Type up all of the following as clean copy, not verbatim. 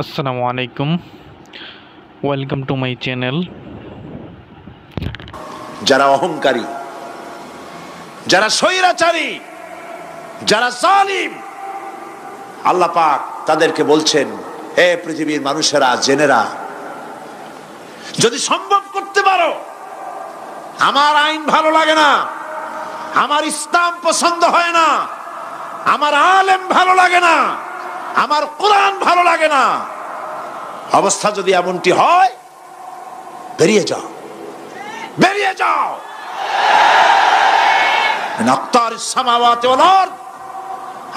আসসালামু আলাইকুম, welcome to my channel. যারা অহংকারী, যারা স্বৈরাচারী, যারা জালিম, আল্লাহ পাক তাদেরকে বলছেন, হে পৃথিবীর মানুষেরা, জেনেরা, যদি সম্ভব করতে পারো, আমার আইন ভালো লাগে না, আমার ইসলাম পছন্দ হয় না, আমার আলেম ভালো লাগে না, আমার কোরআন ভালো লাগে না, অবস্থা যদি এমনটি হয়, বেরিয়ে যাও, বেরিয়ে যাও।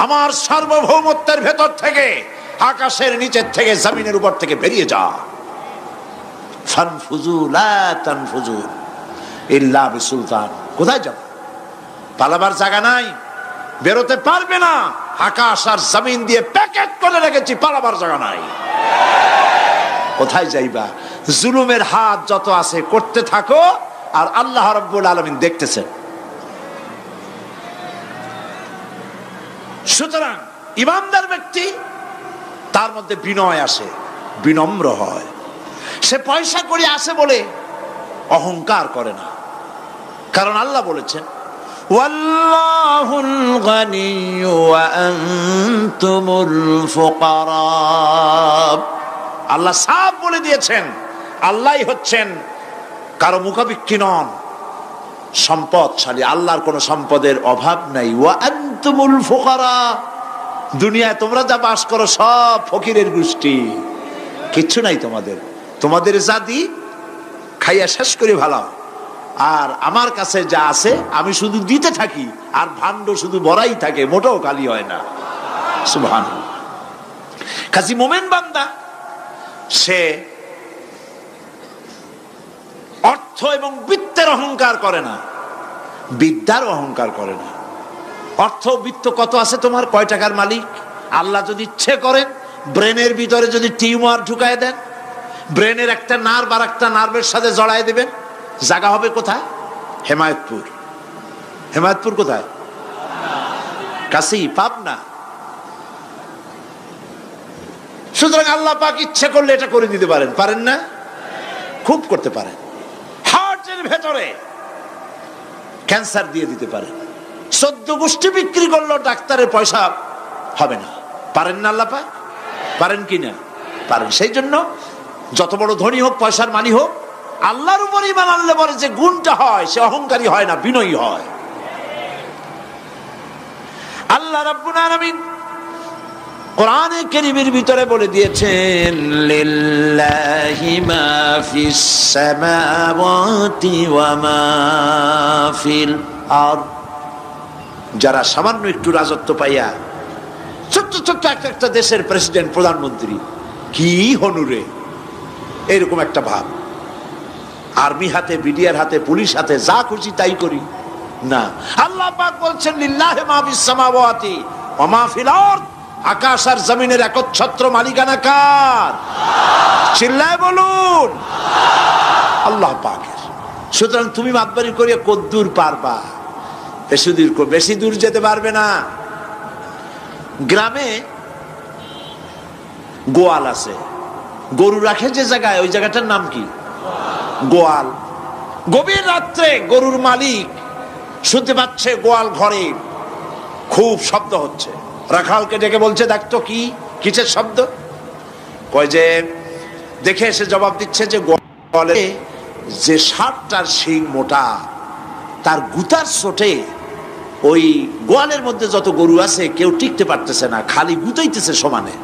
আমার সার্বভৌমত্বের ভেতর থেকে, আকাশের নিচের থেকে, জমিনের উপর থেকে বেরিয়ে যা। ফানফুজু লা তানফুজু ইল্লা বিসুলতান। কোথায় যাব? পালাবার জায়গা নাই, বেরোতে পারবে না। আকাশ আর জমিন দিয়ে প্যাকেট করে রেখেছি, পালাবার জায়গা নাই। কোথায় যাইবা? জুলুমের হাত যত আছে করতে থাকো, আর আল্লাহ রাব্বুল আলামিন দেখতেছেন। সুতরাং ইমানদার ব্যক্তি, তার মধ্যে বিনয় আসে, বিনম্র হয়। সে পয়সা করে আসে বলে অহংকার করে না, কারণ আল্লাহ বলেছেন, ওয়াল্লাহুল গানিয়্যু ওয়া আনতুমুল ফুকারা। আল্লাহ সাফ বলে দিয়েছেন, আল্লাহই হচ্ছেন, কারো মুখাপেক্ষী নন, সম্পদশালী। আল্লাহর কোন সম্পদের অভাব নাই। ওয়া আনতুমুল ফুকারা, দুনিয়ায় তোমরা যা বাস করো সব ফকিরের গোষ্ঠী, কিচ্ছু নাই তোমাদের। তোমাদের জাতি খাইয়া শেষ করে ভালো, আর আমার কাছে যা আছে আমি শুধু দিতে থাকি, আর ভাণ্ড শুধু ভরাই থাকে, মোটেও খালি হয় না। সুবহানাল্লাহ। কাজী মোমেন বান্দা, সে অর্থ এবং বৃত্তের অহংকার করে না, বিদ্যার অহংকার করে না। অর্থ বৃত্ত কত আছে তোমার, কয় টাকার মালিক? আল্লাহ যদি ইচ্ছে করেন, ব্রেনের ভিতরে যদি টিউমার ঢুকায় দেন, ব্রেনের একটা নার্ভ আর একটা নার্ভের সাথে জড়ায় দেবেন, জায়গা হবে কোথায়? হেমায়তপুর। হেমায়তপুর কোথায়? কাছেই, পাবনা। সুতরাং আল্লাহ পাক ইচ্ছে করলে এটা করে দিতে পারেন, পারেন না? খুব করতে পারেন। হার্টের ভেতরে ক্যান্সার দিয়ে দিতে পারেন, 14 গোষ্ঠী বিক্রি করলেও ডাক্তারের পয়সা হবে না, পারেন না আল্লাহ পাক? পারেন কি না? পারেন। সেই জন্য যত বড় ধনী হোক, পয়সার মালিক হোক, আল্লাহর উপর ঈমান আনলে পরে যে গুণটা হয়, সে অহংকারী হয় না, বিনয়ী হয়। আল্লাহ রাব্বুল আলামিন কোরআনে কারীমের ভিতরে বলে দিয়েছেন, লিল্লাহি মা ফিস সামাওয়াতি ওয়া মা ফিল আরদ। যারা সামান্য একটু রাজত্ব পাইয়া, ছোট্ট ছোট্ট একটা দেশের প্রেসিডেন্ট, প্রধানমন্ত্রী, কি হনুরে, এরকম একটা ভাব। আর্মি হাতে, বিডিআর হাতে, পুলিশ হাতে, যা খুশি তাই করি না। আল্লাহ পাক বলছেন, লিল্লাহি মা ফিস সামাওয়াতি ওয়া মা ফিল আরদ। আকাশ আর জমিনের একচ্ছত্র মালিকানা কার? চিল্লায় বলুন, আল্লাহ পাকের। সুতরাং তুমি মাতবারি করিয়া কদ্দূর পারবা? বেশি দূর যেতে পারবে না। গ্রামে গোয়াল আছে, গরু রাখে যে জায়গায়, ওই জায়গাটার নাম কি? গোয়াল। গভীর রাত্রে গরুর মালিক শুনতে পাচ্ছে গোয়াল ঘরে খুব শব্দ হচ্ছে। রাখালকে ডেকে বলছে, দেখতো কি, কিসের শব্দ? কয় যে, দেখে এসে জবাব দিচ্ছে যে, গোয়ালে যে 60টার শিং মোটা, তার গুতার চোটে ওই গোয়ালের মধ্যে যত গরু আছে কেউ টিকতে পারতেছে না, খালি গুতাইতেছে সমানে।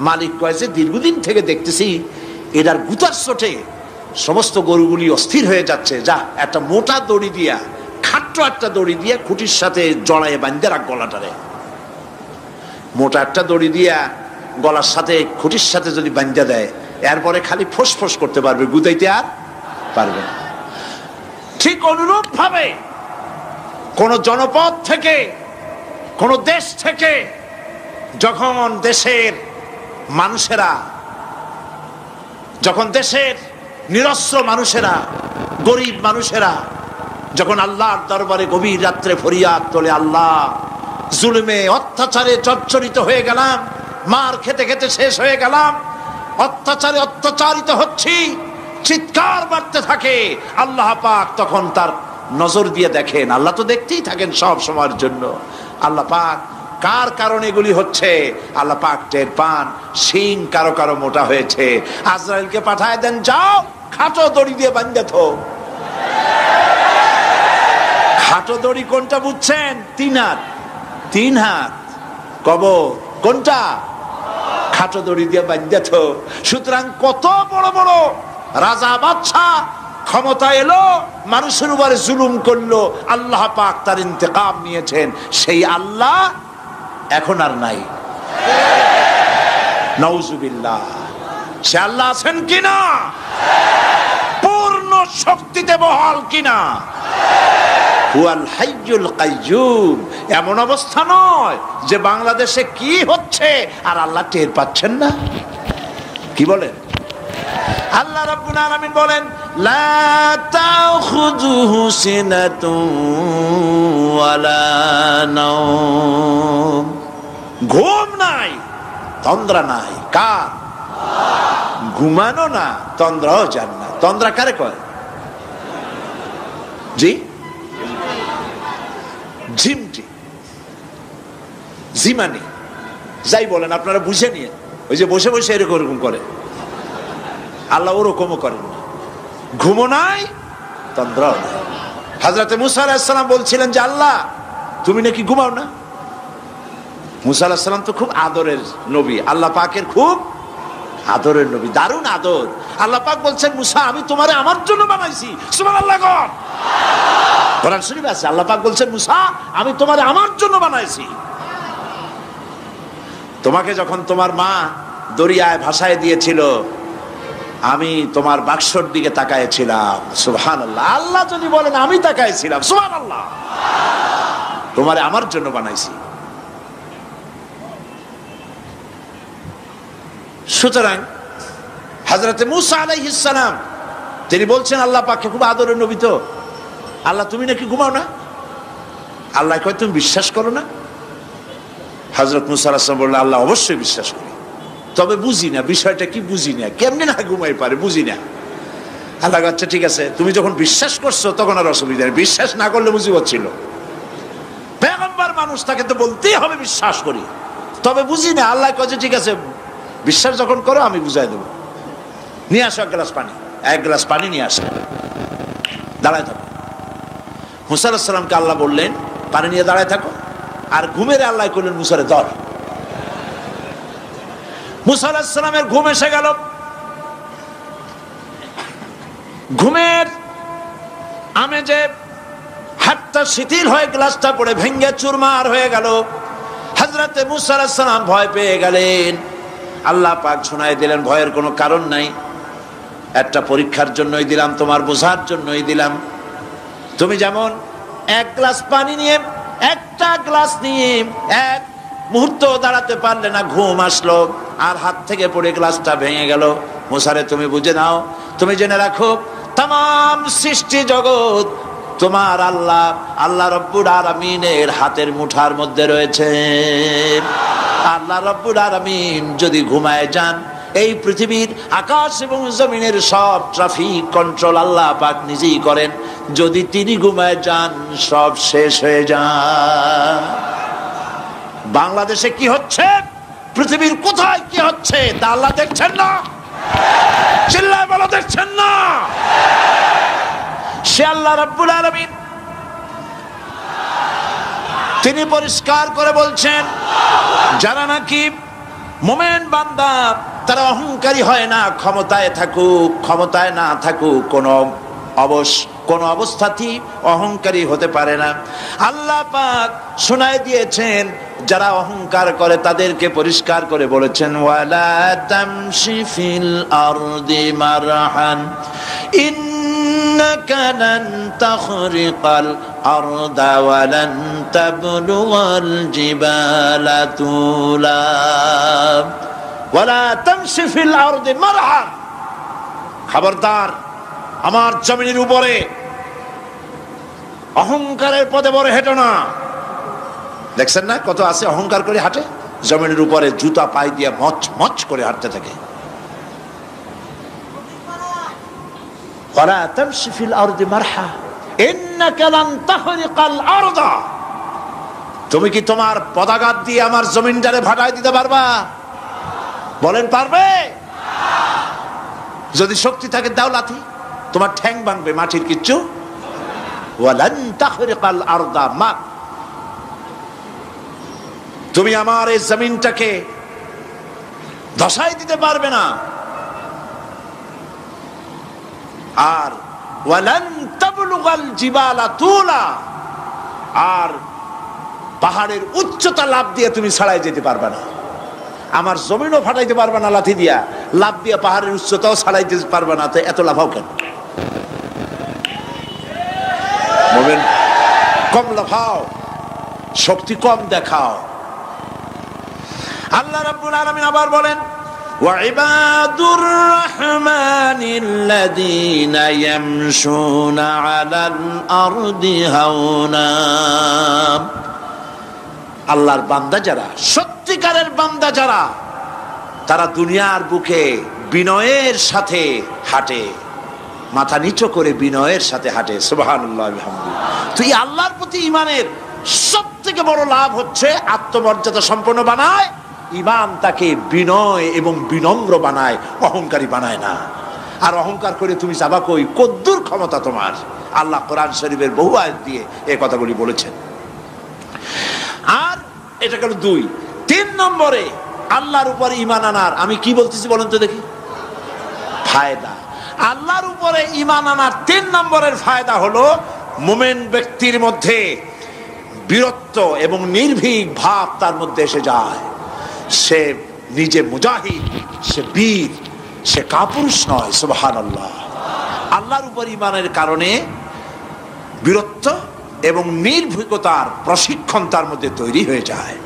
মালিক কয় যে, দীর্ঘদিন থেকে দেখতেছি এটার গুতার চোটে সমস্ত গরুগুলি অস্থির হয়ে যাচ্ছে, যা একটা মোটা দড়ি দিয়া, খাট্ট একটা দড়ি দিয়া খুঁটির সাথে জড়াইয়ে বাঁধতে রাখ গলাটারে। মোটা একটা দড়ি দিয়া গলার সাথে, খুঁটির সাথে যদি বাঁধতে দেয়, এরপরে খালি ফোঁস করতে পারবে, গুতাইতে আর পারবে না। ঠিক অনুরূপ ভাবে কোন জনপদ থেকে, কোন দেশ থেকে যখন দেশের মানুষেরা, যখন দেশের নিরস্ত্র মানুষেরা, গরিব মানুষেরা যখন আল্লাহর দরবারে গভীর রাত্রে ফরিয়াদ তোলে, আল্লাহ, জুলুমে অত্যাচারে জর্জরিত হয়ে গেলাম, মার খেতে খেতে শেষ হয়ে গেলাম, অত্যাচারে অত্যাচারিত হচ্ছি, চিৎকার বাড়তে থাকে। আল্লাহ পাক তখন তার নজর দিয়ে দেখেন, আল্লাহ তো দেখতেই থাকেন সব সময়ের জন্য। আল্লাহ পাক কার কারণে এগুলি হচ্ছে আল্লাহ পাক টের পান। শিং কারো কারো মোটা হয়েছে, আজরাইলকে পাঠায় দেন, যাও খাটো দড়ি দিয়ে বাঁধে থো। খাটো দড়ি কোনটা বুঝছেন? 3 হাত, 3 হাত কবর কোনটা? খাটো দড়ি দিয়ে বাঁধে থো। সুতরাং কত বড় বড় রাজা বাদশা ক্ষমতা এলো, মানুষের উপরে জুলুম করলো, আল্লাহ পাক তার ইন্তেকাম নিয়েছেন। সেই আল্লাহ এখন আর নাই, নাউজুবিল্লাহ। সে আল্লাহ আছেন কিনা? পূর্ণ শক্তিতে বহাল কিনা? হুয়াল হাইয়ুল কাইয়্যুম। এমন অবস্থা নয় যে বাংলাদেশে কি হচ্ছে আর আল্লাহ টের পাচ্ছেন না। কি বলেন? আল্লাহ রাব্বুল আলামিন বলেন, লা তাখুযুহু সিনাতুন ওয়ালা নাওম। ঘুম নাই, তন্দ্রা নাই। কার? ঘুমানো না, তন্দ্রাও যান না। তন্দ্রা কারে কয়? জি, ঝিমটি, জিমানি, যাই বলেন আপনারা বুঝে নিয়ে। ওই যে বসে বসে এরকম করে, আল্লাহ ওরকমও করেন না। ঘুমো নাই, তন্দ্রাও নাই। হযরতে মুসা আলাইহিস সালাম বলছিলেন যে আল্লাহ তুমি নাকি ঘুমাও না। মুসা আলাইহিস সালাম তো খুব আদরের নবী, আল্লাহ পাকের খুব আদরের নবী, দারুণ আদর। আল্লাহ পাক বলছেন, মুসা আমি তোমারে আমার জন্য বানাইছি। সুবহানাল্লাহ। কোরআন শরীফে আছে, আল্লাহ পাক বলছেন, মুসা আমি তোমারে আমার জন্য বানাইছি। তোমাকে যখন তোমার মা দরিয়ায় ভাসায় দিয়েছিল, আমি তোমার বাক্সর দিকে তাকাইছিলাম। সুবহানাল্লাহ। আল্লাহ যদি বলেন আমি তাকাইছিলাম, সুবহানাল্লাহ। তোমারে আমার জন্য বানাইছি। সুতরাং হযরতে মুসা আলাইহিস সালাম তিনি বলছেন, আল্লাহ পাককে খুব আদরের নবী তো, আল্লাহ তুমি নাকি ঘুমাও না। আল্লাহ কয় তুমি বিশ্বাস করো না? হযরত মুসা আলাইহিস সালাম বললেন, আল্লাহ অবশ্যই বিশ্বাস করি, তবে বুঝি না বিষয়টা কি, বুঝি না কেমনে না ঘুমাই পারে, বুঝি না। আল্লাহ আচ্ছা ঠিক আছে, তুমি যখন বিশ্বাস করছো তখন আর অসুবিধা নেই, বিশ্বাস না করলে মুসিবত ছিল। পয়গম্বর মানুষ, তাকে তো বলতেই হবে বিশ্বাস করি, তবে বুঝি না। আল্লাহ কয় ঠিক আছে, বিশ্বাস যখন করো আমি বুঝাই দেবো। নিয়ে আসো 1 গ্লাস পানি। 1 গ্লাস পানি নিয়ে আসো, দাঁড়ায় থাকো। মুসা আলাইহিস সালামকে আল্লাহ বললেন পানি নিয়ে দাঁড়ায় থাকো, আর ঘুমের আল্লাহ করলেন মুসারে ধর। মুসা আলাইহিস সালামের ঘুম এসে গেল। ঘুমের আমেজে হাতটা শিথিল হয়ে গ্লাসটা পড়ে ভেঙ্গে চুরমার হয়ে গেল। হযরতে মুসা আলাইহিস সালাম ভয় পেয়ে গেলেন। আল্লাহ পাক শোনায় দিলেন, ভয়ের কোনো কারণ নাই, একটা পরীক্ষার জন্যই দিলাম, তোমার বোঝার জন্যই দিলাম। তুমি যেমন 1 গ্লাস পানি নিয়ে, একটা গ্লাস নিয়ে 1 মুহূর্ত দাঁড়াতে পারলে না, ঘুম আসলো আর হাত থেকে পড়ে গ্লাসটা ভেঙে গেল। মুসারে তুমি বুঝে নাও, তুমি জেনে রাখো, তাম সৃষ্টি জগৎ তোমার আল্লাহ, আল্লাহ রব্বুল আলামিনের হাতের মুঠার মধ্যে রয়েছে। আল্লাহ রব্বুল আলামিন যদি ঘুমায় যান, এই পৃথিবীর আকাশ এবং জমিনের সব ট্রাফিক কন্ট্রোল আল্লাহ পাক নিজেই করেন। যদি তিনি ঘুমায় যান, সব শেষ হয়ে যায়। বাংলাদেশে কি হচ্ছে, পৃথিবীর কোথায় কি হচ্ছে তা আল্লাহ দেখছেন না? চিল্লায় বলো, দেখছেন না? সে আল্লাহ রাব্বুল আলামিন তিনি পরিষ্কার করে বলছেন, যারা নাকি মুমিন বান্দা তারা অহংকারী হয় না, ক্ষমতায় থাকুক ক্ষমতায় না থাকুক, কোন অবস্থাতেই অহংকারী হতে পারে না। আল্লাহ পাক শোনায় দিয়েছেন, যারা অহংকার করে তাদেরকে পরিষ্কার করে বলেছেন, ওয়ালা তামশি ফিল আরদি মারহান ইন্নাকা লান তাখরিকাল আরদা ওয়া লান তাবলুগাল জিবালা তুলা ওয়ালা তামশি ফিল আরদি মারহান। খবরদার, আমার জমিনের উপরে অহংকারের পদে বড় হেঁটো না। দেখছেন না কত আছে অহংকার করে হাঁটে। জমিনের উপরে জুতা পায়ে দিয়ে মচ মচ করে হাঁটতে থাকে। ওয়ালা তামশি ফিল আরদি মারহা ইন্নাকা লান তাখরিকাল আরদা। তুমি কি তোমার পদাঘাত দিয়ে আমার জমিনটারে ভাটায় দিতে পারবা? বলেন পারবে? যদি শক্তি থাকে দাও লাথি, তোমার ঠ্যাং ভাঙবে, মাটির কিচ্ছু। ওয়ালান তাখরিকাল আরদা মা, তুমি আমার এই জমিনটাকে ধসাই দিতে পারবে না। আর ওয়ালান তাবলুগাল জিবালা তুলা, আর পাহাড়ের উচ্চতা লাফ দিয়ে তুমি ছাড়াই যেতে পারবে না। আমার জমিনও ফাটাইতে পারবে না লাথি দিয়া, লাফ দিয়ে পাহাড়ের উচ্চতাও ছাড়াইতে পারবে না। তো এত লাফাও কেন? মুমিন কম লাফাও, শক্তি কম দেখাও। আল্লাহ রাব্বুল আলামিন আবার বলেন ওয়াইবাদুর রাহমানিল্লাযীনা ইয়ামশুনা আলাল আরদি হাওনা। আল্লাহর বান্দা যারা, সত্যিকারের বান্দা যারা, তারা দুনিয়ার বুকে বিনয়ের সাথে হাঁটে, মাথা নিচু করে বিনয়ের সাথে হাঁটে। সুবহানাল্লাহ আলহামদুলিল্লাহ। তো এই আল্লাহর প্রতি ঈমানের সবথেকে বড় লাভ হচ্ছে আত্মমর্যাদা সম্পন্ন বানায়। ঈমান তাকে বিনয় এবং বিনম্র বানায়, অহংকারী বানায় না। আর অহংকার করে তুমি যাবা কই? কদ্দুর ক্ষমতা তোমার? আল্লাহ কোরআন শরীফের বহু আয়াত দিয়ে এই কথাগুলি বলেছেন। আর এটা গেল 2। 3 নম্বরে আল্লাহর উপরে ঈমান আনার, আমি কি বলতেছি বলেন তো দেখি, ফায়দা। আল্লাহর উপরে ঈমান আনার 3 নম্বরের ফায়দা হলো মুমিন ব্যক্তির মধ্যে বীরত্ব এবং নির্ভীক ভাব তার মধ্যে এসে যায়। সে নিজে মুজাহিদ, সে বীর, সে কাপুরুষ নয়। সুবহানাল্লাহ। আল্লাহর উপর ঈমানের কারণে বীরত্ব এবং নির্ভীকতার প্রশিক্ষণ তার মধ্যে তৈরি হয়ে যায়।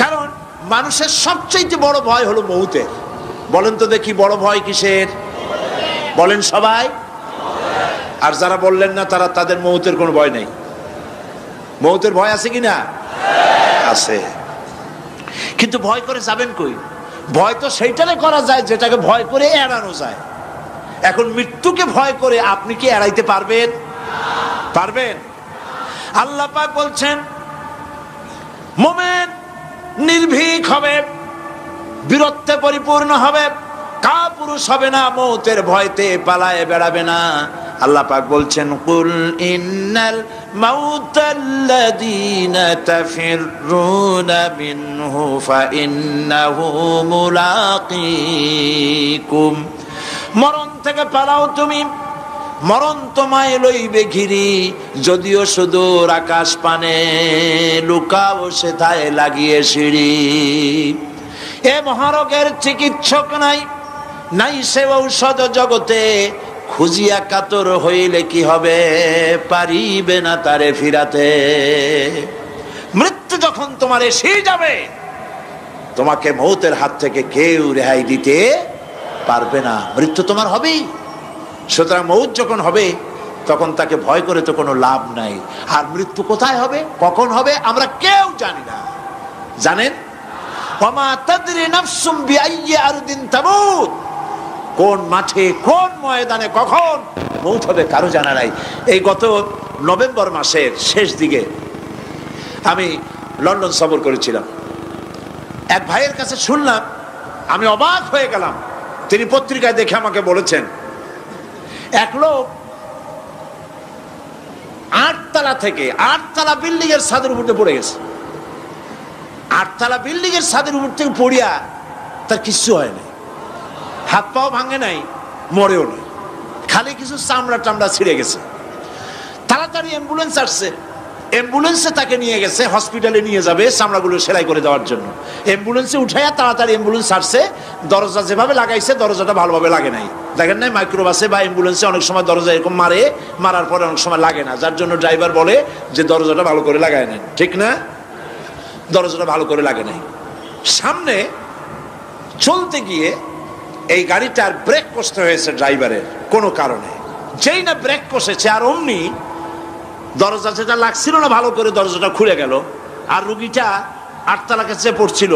কারণ মানুষের সবচেয়ে বড় ভয় হলো মৌতের। বলেন তো দেখি, বড় ভয় কিসের? বলেন সবাই। আর যারা বললেন না তারা, তাদের মৌতের কোনো ভয় নেই। মৌতের ভয় আছে কিনা? আছে। কিন্তু ভয় করে যাবেন কই? ভয় তো সেইটারে করা যায় যেটাকে ভয় করে এড়ানো যায়। এখন মৃত্যুকে ভয় করে আপনি কি এড়াইতে পারবেন? পারবেন? আল্লাহ পাক বলছেন মুমিন নির্ভীক হবে, বীরত্বে পরিপূর্ণ হবে, কাপুরুষ হবে না, মৌতের ভয়তে পালায়ে বেড়াবে না। আল্লাহ পাক বলছেন কুল ইন্নাল মাউতাল্লাযীনা তাফিররুনা মিনহু ফাইন্নাহু মুলাকীকুম। মরণ থেকে পালাও তুমি, মরণ তোমায় লইবে ঘিরি, যদিও সুদূর আকাশ পানে, লুকাও সেথায় লাগিয়ে সিঁড়ি। এ মহারোগের চিকিৎসক নাই, নাই সে ঔষধ জগতে, খুঁজিয়া কাতর হইলে কি হবে, পারিবে না তারে ফিরাতে। মৃত্যু যখন তোমার এসে যাবে, তোমাকে মৌতের হাত থেকে কেউ রেহাই দিতে পারবে না। মৃত্যু তোমার হবেই। সুতরাং মৌত যখন হবে তখন তাকে ভয় করে তো কোনো লাভ নাই। আর মৃত্যু কোথায় হবে, কখন হবে, আমরা কেউ জানি না। জানেন? ওয়ামা তাদরি নাফসুম বিআইয়ি আরদিন তামুত। কোন মাঠে, কোন ময়দানে কখন মৌত হবে কারো জানা নাই। এই গত নভেম্বর মাসের শেষ দিকে আমি লন্ডন সফর করেছিলাম। এক ভাইয়ের কাছে শুনলাম, আমি অবাক হয়ে গেলাম। তিনি পত্রিকায় দেখে আমাকে বলেছেন, এক লোক 8 তলা থেকে 8 তলা বিল্ডিং এর ছাদের উপর পড়ে গেছে। 8 তলা বিল্ডিং এর ছাদের উপর থেকে পড়িয়া তার কিছু হয় না, হাত পাও ভাঙে নাই, মরেও নাই, খালি কিছু চামড়া টামড়া ছিঁড়ে গেছে। তাড়াতাড়ি অ্যাম্বুলেন্স আসছে, অ্যাম্বুলেন্সে তাকে নিয়ে গেছে, হসপিটালে নিয়ে যাবে চামড়াগুলো সেলাই করে দেওয়ার জন্য। অ্যাম্বুলেন্সে উঠাইয়া তাড়াতাড়ি অ্যাম্বুলেন্স আসছে। দরজা যেভাবে লাগাইছে দরজাটা ভালোভাবে লাগে নাই। দেখেন নাই মাইক্রোবাসে বা অ্যাম্বুলেন্সে অনেক সময় দরজা এরকম মারে, মারার পরে অনেক সময় লাগে না, যার জন্য ড্রাইভার বলে যে দরজাটা ভালো করে লাগায় নেন, ঠিক না? দরজাটা ভালো করে লাগে নাই। সামনে চলতে গিয়ে এই গাড়িটার ব্রেক কষতে হয়েছে ড্রাইভারের কোনো কারণে। যেই না ব্রেক কষেছে আর অমনি দরজা যেটা লাগছিল না ভালো করে, দরজাটা খুলে গেল। আর রুগীটা 8 তলা চেয়ে পড়ছিল,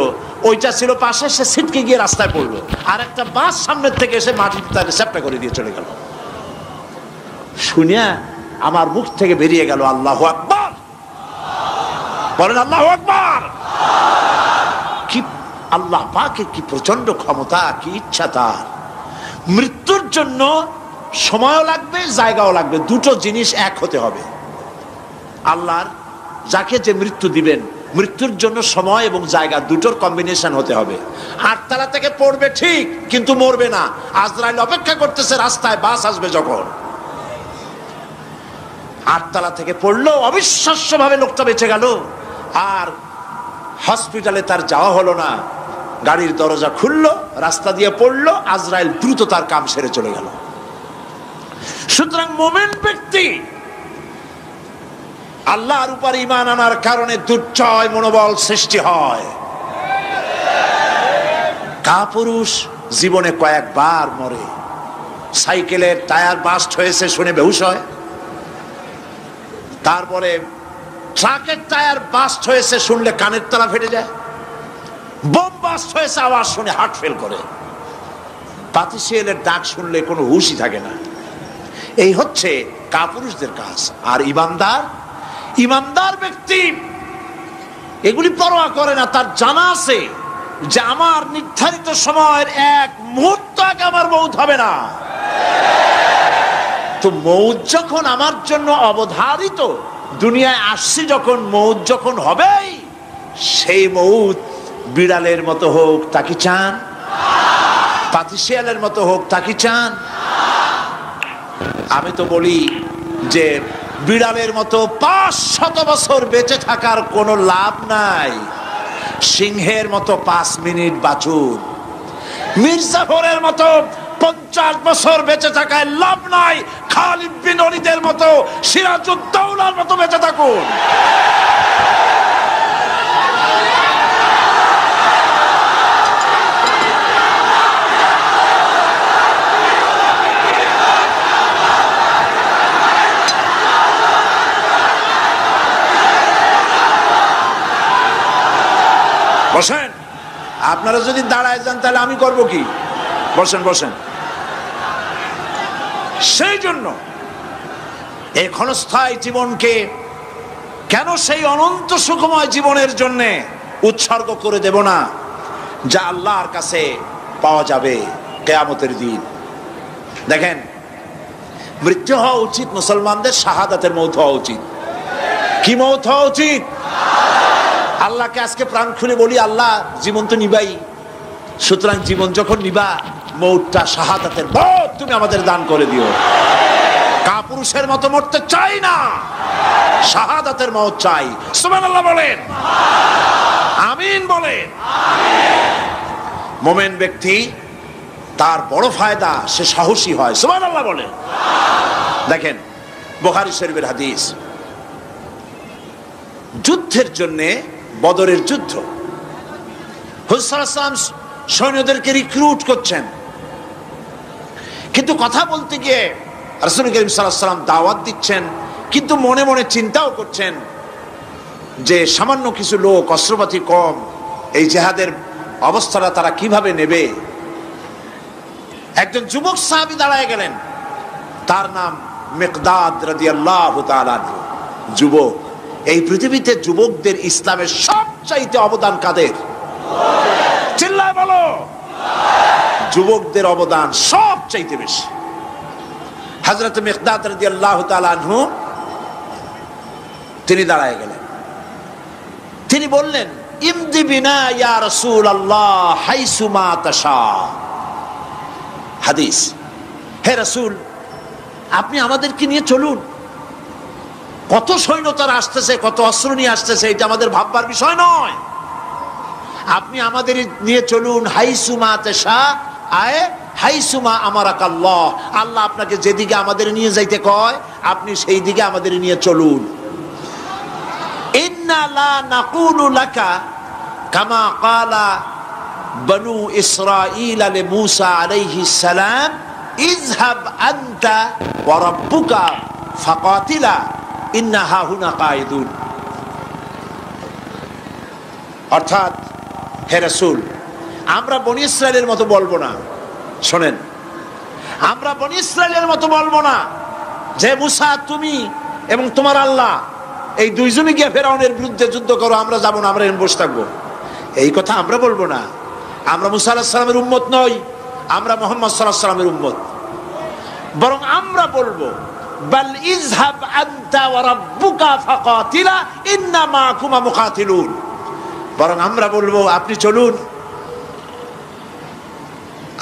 ওইটা ছিল পাশে, সে ছিটকে গিয়ে রাস্তায় পড়লো, আর একটা বাস সামনের থেকে এসে মাটিতে তাকে চ্যাপ্টা করে দিয়ে চলে গেল। শুনিয়া আমার মুখ থেকে বেরিয়ে গেল আল্লাহু আকবার। বলেন আল্লাহু আকবার। কি আল্লাহ পাকের কি প্রচন্ড ক্ষমতা, কি ইচ্ছা তার। মৃত্যুর জন্য সময়ও লাগবে, জায়গাও লাগবে, দুটো জিনিস এক হতে হবে। আল্লাহর যাকে যে মৃত্যু দিবেন, মৃত্যুর জন্য সময় এবং জায়গা দুটোর কম্বিনেশন হতে হবে। 8 তলা থেকে পড়বে ঠিক, কিন্তু মরবে না। আজরাইল অপেক্ষা করতেছে রাস্তায়, বাস আসবে যখন। 8 তলা থেকে পড়লো, অবিশ্বাস্য ভাবে লোকটা বেঁচে গেল। আর হসপিটালে তার যাওয়া হলো না, গাড়ির দরজা খুললো, রাস্তা দিয়ে পড়লো, আজরাইল দ্রুত তার কাম সেরে চলে গেল। সুতরাং মুমিন ব্যক্তি আল্লাহর উপর ঈমান আনার কারণে দুর্জয় মনোবল সৃষ্টি হয়। কাপুরুষ জীবনে কয়েকবার মরে। সাইকেলের টায়ার বাস্ট হয়েছে শুনে বেহুশ হয়, তারপরে ট্রাকের টায়ার বাস্ট হয়েছে শুনলে কানের তলা ফেটে যায়, বোম বাস্ট হয়েছে আওয়াজ শুনে হার্ট ফেল করে, পাতিশিয়ালের ডাক শুনলে কোনো হুশই থাকে না। এই হচ্ছে কাপুরুষদের কাজ। আর ইমানদার ব্যক্তি এগুলি পরোয়া করে না। তার জানা আছে যে আমার নির্ধারিত সময়ের এক মুহূর্ত আগে আমার মৌত হবে না। তো মৌত যখন আমার জন্য অবধারিত, দুনিয়ায় আসছি যখন, মৌত যখন হবেই, সেই মৌত বিড়ালের মতো হোক তা কি চান? পাতিশিয়ালের মতো হোক তা কি চান? আমি তো বলি যে বিড়ালের মতো 500 বছর বেঁচে থাকার কোনো লাভ নাই, সিংহের মতো 5 মিনিট বাঁচুন। মির্জাফরের মতো 50 বছর বেঁচে থাকায় লাভ নাই, খালিদ বিন ওলীদের মতো, সিরাজউদ্দৌলার মতো বেঁচে থাকুন। বসেন, আপনারা যদি দাঁড়ায় যান তাহলে আমি করব কি? বসেন বসেন। সেই জন্য এই ক্ষণস্থায়ী জীবনকে কেন সেই অনন্ত সুখময় জীবনের জন্য উৎসর্গ করে দেব না, যা আল্লাহর কাছে পাওয়া যাবে কিয়ামতের দিন। দেখেন, মৃত্যু হওয়া উচিত মুসলমানদের, শাহাদাতের মৌত হওয়া উচিত। কি মৌত হওয়া উচিত? আল্লাহকে আজকে প্রাণ খুলে বলি, আল্লাহ জীবন তো নিবাই, সুতরাং জীবন যখন নিবা, মৌতটা শাহাদাতের মৌত তুমি আমাদের দান করে দিও। কাপুরুষের মতো মরতে চাই না, শাহাদাতের মৌত চাই। সুবহানাল্লাহ বলেন, আমিন বলেন। মুমিন ব্যক্তি তার বড় ফায়দা, সে সাহসী হয়। সুবহানাল্লাহ বলেন। দেখেন, বুখারী শরীফের হাদিস, যুদ্ধের জন্য, বদরের যুদ্ধ, হুজুর সাল্লাল্লাহু আলাইহি ওয়াসাল্লাম সৈন্যদেরকে রিক্রুট করছেন, কিন্তু কথা বলতে গিয়ে রাসূল করিম সাল্লাল্লাহু আলাইহি ওয়াসাল্লাম দাওয়াত দিচ্ছেন, কিন্তু মনে মনে চিন্তাও করছেন যে সামান্য কিছু লোক, অস্ত্রপাতি কম, এই জিহাদের অবস্থাটা তারা কিভাবে নেবে। একজন যুবক সাহাবী দাঁড়ায় গেলেন, তার নাম মিকদাদ রাদিয়াল্লাহু তাআলা আনহু। যুবক, এই পৃথিবীতে যুবকদের ইসলামের সবচাইতে অবদান কাদের? চিল্লায় বলো। যুবকদের অবদান সবচাইতে বেশি। হযরত মিকদাদ রাদিয়াল্লাহু তাআলা আনহু তিনি দাঁড়ায় গেলেন, তিনি বললেন, ইমদি বিনা ইয়া রাসূলুল্লাহ হাইসুমা তাশা। হাদিস, হে রাসূল, আপনি আমাদেরকে নিয়ে চলুন। কত সৈন্য তারা আসতেছে, কত অস্ত্র নিয়ে আসতেছে, এটা আমাদের ভাববার বিষয় নয়। আপনি আমাদের নিয়ে চলুন, হাইসুমা তাশা আয়ে হাইসুমা আমারাকাল্লাহ। আল্লাহ আপনাকে যেদিকে আমাদের নিয়ে যাইতে কয়, আপনি সেই দিকে আমাদের নিয়ে চলুন। ইন্না লা নাকুলু লাকা কামা ক্বালা বনু ইসরাঈল লিমূসা আলাইহিস সালাম, ইযহাব আনতা ওয়া রাব্বুকা ফাকাতিলা ইন্না হাহুনা কায়িদুন। অর্থাৎ হে রাসূল, আমরা বনী ইসরায়েলের মতো বলবো না। শোনেন, আমরা বনী ইসরায়েলের মতো বলবো না যে মুসা তুমি এবং তোমার আল্লাহ এই দুইজনে গিয়ে ফেরাউনের বিরুদ্ধে যুদ্ধ করো, আমরা যাবো না, আমরা এখানে বসে থাকবো। এই কথা আমরা বলবো না। আমরা মুসা আলাইহিস সালামের উম্মত নই, আমরা মুহাম্মদ সাল্লাল্লাহু আলাইহি ওয়াসাল্লামের উম্মত। বরং আমরা বলবো বাল ইযহাব আনতা ওয়া রাব্বুকা ফাকাতিলা ইন্না মাআকুমা মুকাতিলুন। বরং আমরা বলবো আপনি চলুন,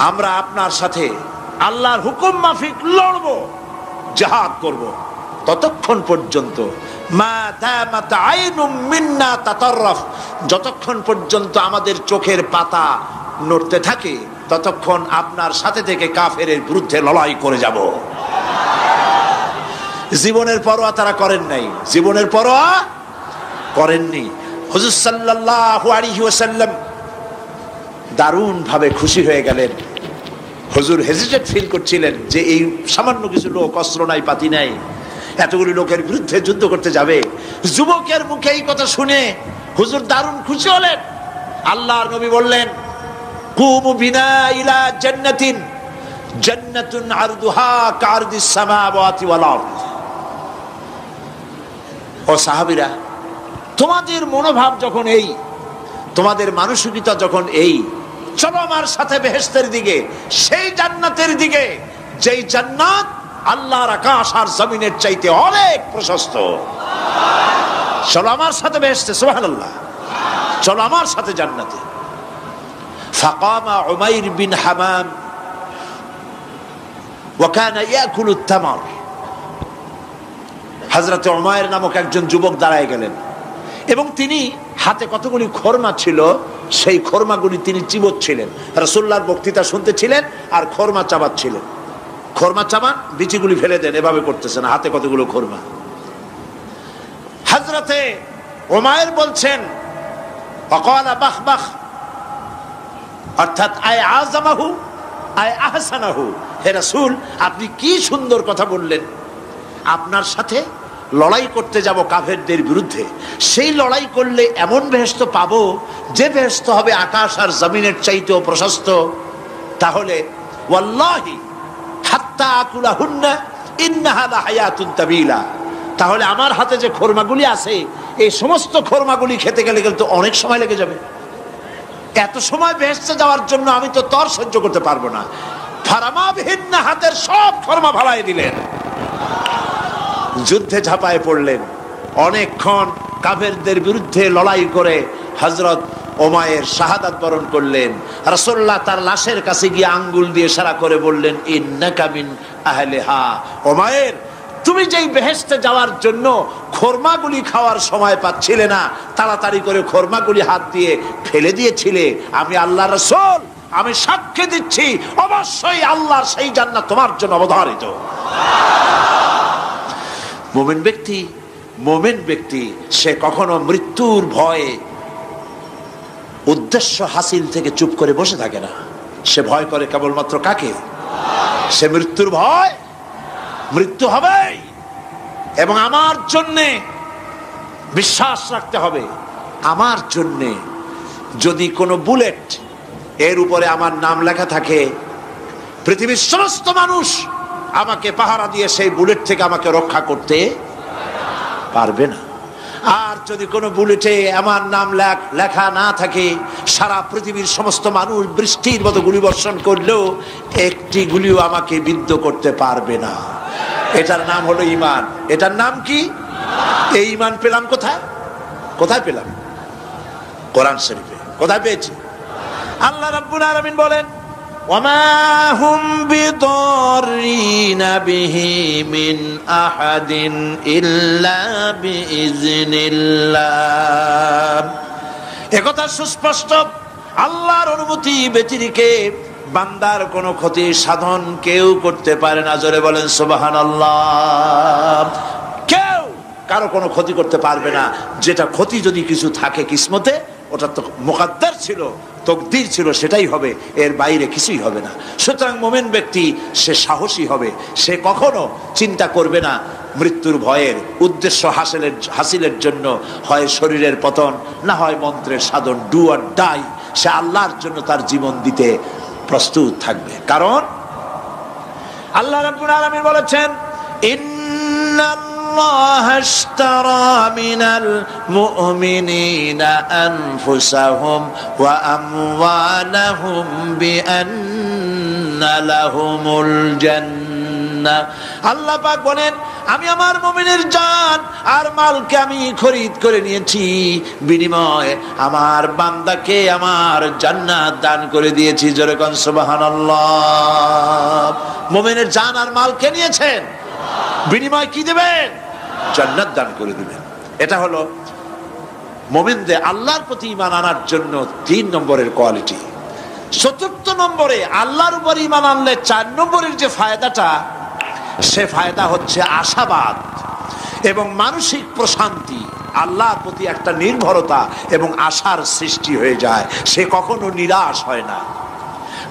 আমরা আপনার সাথে আল্লাহর হুকুম মাফিক লড়বো, জিহাদ করব। ততক্ষণ পর্যন্ত মা দামাত আইনুম মিন্না তাতাররাফ, যতক্ষণ পর্যন্ত আমাদের চোখের পাতা নড়তে থাকে ততক্ষণ আপনার সাথে থেকে কাফেরের বিরুদ্ধে লড়াই করে যাব। জীবনের পরোয়া তারা করেন নাই, জীবনের পরোয়া করেননি। হুজুর সাল্লাল্লাহু আলাইহি ওয়াসাল্লাম দারুণ ভাবে খুশি হয়ে গেলেন। হুজুর হেজিটেট ফিল করছিলেন যে এই সামান্য কিছু লোক, অস্ত্র নাই পাতি নাই, এতগুলি লোকের বিরুদ্ধে যুদ্ধ করতে যাবে। যুবকের মুখে এই কথা শুনে হুজুর দারুণ খুশি হলেন। আল্লাহর নবী বললেন কুমু বিনা ইলা জান্নাতিন জান্নাতুন আরদুহা কারদিস সামাওয়াতি ওয়াল আরদ। ও সাহাবীরা, তোমাদের মনোভাব যখন এই, তোমাদের মানসিকতা যখন এই, চলো আমার সাথে বেহেশতের দিকে, সেই জান্নাতের দিকে যেই জান্নাত আল্লাহর আকাশ আর জমিনের চাইতে অনেক প্রশস্ত। চলো আমার সাথে বেহেশতে, সুবহানাল্লাহ, চলো আমার সাথে জান্নাতে। ফাকামা উমাইর বিন হামাম ওয়া কানা ইয়াকুলু তামার। হযরত উমাইর নামক একজন যুবক দাঁড়ায় গেলেন এবং তিনি হাতে কতগুলি খরমা ছিল, সেই খরমাগুলি তিনি চিবোচ্ছিলেন। রাসূলুল্লাহর বক্তৃতা শুনতেছিলেন আর খরমা চাবাচ্ছিলেন। খরমা চাবান, বিচিগুলি ফেলে দেন, এভাবে করতেছেন, হাতে কতগুলো খরমা। হযরতে উমাইর বলছেন ওয়াকালা বাখ বাখ, অর্থাৎ আয় আযমাহু আয় আহসানাহু। হে রাসূল, আপনি কি সুন্দর কথা বললেন। আপনার সাথে লড়াই করতে যাব কাফেরদের বিরুদ্ধে, সেই লড়াই করলে এমন বেহেশত পাবো যে বেহেশত হবে আকাশ আর জমিনের চাইতেও প্রশস্ত। তাহলে ওয়াল্লাহি হাত্তা আকুলাহুন্না ইন্নাহা লাহায়াতুন তাবিলা, তাহলে আমার হাতে যে খরমাগুলি আছে এই সমস্ত খরমাগুলি খেতে গেলে কিন্তু অনেক সময় লেগে যাবে। এত সময় বেহেশতে যাওয়ার জন্য আমি তো তর সহ্য করতে পারবো না। ফারামাবিহিন্না, হাতের সব খরমা ভালাই দিলেন, যুদ্ধে ঝাঁপায় পড়লেন। অনেকক্ষণ কাফেরদের বিরুদ্ধে লড়াই করে হযরত উমাইর শাহাদাত বরণ করলেন। রাসূলুল্লাহ তার লাশের কাছে গিয়ে আঙ্গুল দিয়ে ইশারা করে বললেন ইন্নাকা মিন আহলিহা। উমাইর, তুমি যেই বেহেশতে যাওয়ার জন্য খরমাগুলি খাওয়ার সময় পাচ্ছিলে না, তাড়াতাড়ি করে খরমাগুলি হাত দিয়ে ফেলে দিয়েছিলে, আমি আল্লাহর রাসূল, আমি সাক্ষ্য দিচ্ছি অবশ্যই আল্লাহর সেই জান্নাত তোমার জন্য অবধারিত। মুমিন ব্যক্তি সে কখনো মৃত্যুর ভয়ে উদ্দেশ্য হাসিল থেকে চুপ করে বসে থাকে না। সে ভয় করে কেবলমাত্র কাকে? সে মৃত্যুর ভয়, মৃত্যু হবেই এবং আমার জন্যে বিশ্বাস রাখতে হবে। আমার জন্যে যদি কোনো বুলেট এর উপরে আমার নাম লেখা থাকে, পৃথিবীর সমস্ত মানুষ আমাকে পাহারা দিয়ে সেই বুলেট থেকে আমাকে রক্ষা করতে পারবে না। আর যদি কোনো বুলেটে আমার নাম লেখা না থাকে, সারা পৃথিবীর সমস্ত মানুষ বৃষ্টির মতো গুলি বর্ষণ করলেও একটি গুলিও আমাকে বিদ্ধ করতে পারবে না। এটার নাম হলো ঈমান। এটার নাম কি? এই ঈমান পেলাম কোথায়? কোথায় পেলাম? কোরআন শরীফে। কোথায় পেয়েছি? আল্লাহ রাব্বুল আলামিন বলেন ওয়ামা হুম বিদরিনা বিহি মিন আহাদিন ইল্লা বিইজনিল্লাহ। একথা সুস্পষ্ট, আল্লাহর অনুমতি ব্যতিরেকে বান্দার কোনো ক্ষতি সাধন কেউ করতে পারে না। জোরে বলেন সুবহানাল্লাহ। কেউ কারো কোনো ক্ষতি করতে পারবে না। যেটা ক্ষতি যদি কিছু থাকে কিসমতে, ওটা তো মুকদ্দার ছিল, তকদির ছিল সেটাই হবে, এর বাইরে কিছুই হবে না। সুতরাং মুমিন ব্যক্তি সে সাহসী হবে, সে কখনো চিন্তা করবে না মৃত্যুর ভয়ের। উদ্দেশ্য হাসিলের জন্য হয় শরীরের পতন, না হয় মন্ত্রের সাধন, ডু অর ডাই, সে আল্লাহর জন্য তার জীবন দিতে প্রস্তুত থাকবে। কারণ আল্লাহ রাব্বুল আলামিন বলেছেন, ইন্নাল্লাহা আশতারা মিনাল মুমিনিনা আনফুসাহুম ওয়া আমওয়ালাহুম বিআন্না লাহুমুল জান্নাহ। আল্লাহ পাক বলেন, আমি আমার মুমিনের জান আর মালকে আমি খরিদ করে নিয়েছি, বিনিময়ে আমার বান্দাকে আমার জান্নাত দান করে দিয়েছি। জোরে কোন সুবহানাল্লাহ। মুমিনের জান আর মালকে নিয়েছেন, বিনিময় কি দিবেন? জান্নাত দান করে দিবেন। এটা হলো মুমিনদের আল্লাহর প্রতি ঈমান আনার জন্য 3 নম্বরের কোয়ালিটি। 4th নম্বরে আল্লাহর উপর ঈমান আনলে 4 নম্বরের যে ফায়দাটা, সে ফায়দা হচ্ছে আশাবাদ এবং মানসিক প্রশান্তি। আল্লাহর প্রতি একটা নির্ভরতা এবং আশার সৃষ্টি হয়ে যায়, সে কখনো নিরাশ হয় না।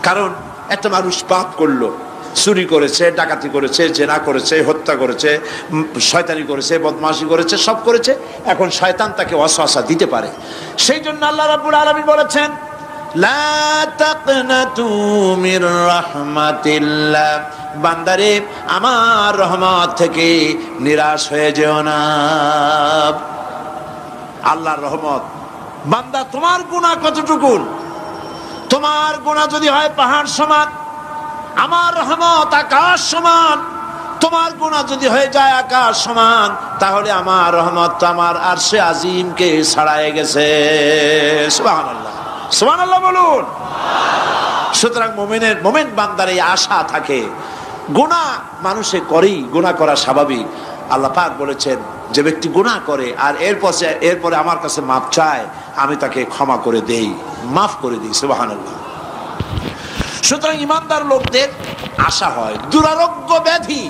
কারণ একটা মানুষ পাপ করলো, চুরি করেছে, ডাকাতি করেছে, জেনা করেছে, হত্যা করেছে, শয়তানি করেছে, বদমাশি করেছে, সব করেছে। এখন শয়তান তাকে ওয়াসওয়াসা দিতে পারে। সেই জন্য আল্লাহ রাব্বুল আলামিন বলেছেন, লা তাকনাতু মির রাহমাতিল্লাহ, বান্দারে আমার রহমত থেকে নিরাশ হয়ে যেও না। আল্লাহর রহমত, বান্দা তোমার গুনাহ কতটুকু? তোমার গুনাহ যদি হয় পাহাড় সমান, আমার রহমত আকাশ সমান। তোমার গুনাহ যদি হয়ে যায় আকাশ সমান, তাহলে আমার রহমত তো আমার আরশে আজিমকে ছাড়ায় গেছে। সুবহানাল্লাহ, সুবহানাল্লাহ বলুন। সুতরাং মুমিন বান্দার এই আশা থাকে। গুনাহ মানুষে করেই, গুনাহ করা স্বাভাবিক। আল্লাহ পাক বলেছেন, যে ব্যক্তি গুনাহ করে আর এরপরে আমার কাছে মাফ চায়, আমি তাকে ক্ষমা করে দেই, মাফ করে দিই। সুবহানাল্লাহ। সুতরাং ইমানদার লোকদের আশা হয়, দুরারোগ্য ব্যাধি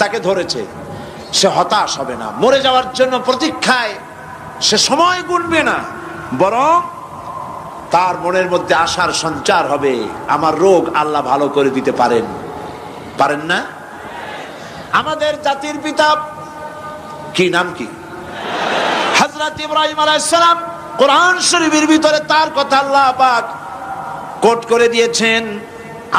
তাকে ধরেছে, সে হতাশ হবে না। মরে যাওয়ার জন্য প্রতীক্ষায় সে সময় গুনবে না, বরং তার মনের মধ্যে আশার সঞ্চার হবে, আমার রোগ আল্লাহ ভালো করে দিতে পারেন না? আমাদের জাতির পিতা কি নাম কি? হযরত ইব্রাহিম আলাইহিস সালাম। কোরআন শরীফের ভিতরে তার কথা আল্লাহ পাক কোট করে দিয়েছেন।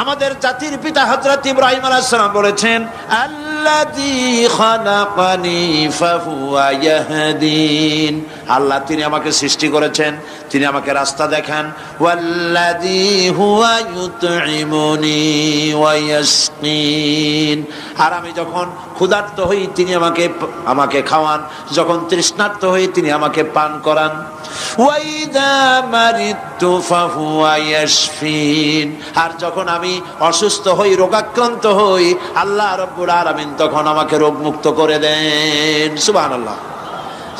আমাদের জাতির পিতা হযরত ইব্রাহিম আলাইহিস সালাম বলেছেন, আল্লাযী খালাকানি ফাহুয়া ইয়াহদিন। আল্লাহ তিনি আমাকে সৃষ্টি করেছেন, তিনি আমাকে রাস্তা দেখান। ওয়াল্লাযী হুয়া ইউতঈমুনি ওয়া ইয়াসকিন। আর আমি যখন ক্ষুধার্ত হই তিনি আমাকে খাওয়ান, যখন তৃষ্ণার্ত হই তিনি আমাকে পান করান। ওয়াইদা মারিতু ফাহুয়া ইয়াশফিন। আর যখন আমি অসুস্থ হই, রোগাক্রান্ত হই, আল্লাহ রাব্বুল আলামিন তখন আমাকে রোগ মুক্ত করে দেন। সুবহানাল্লাহ।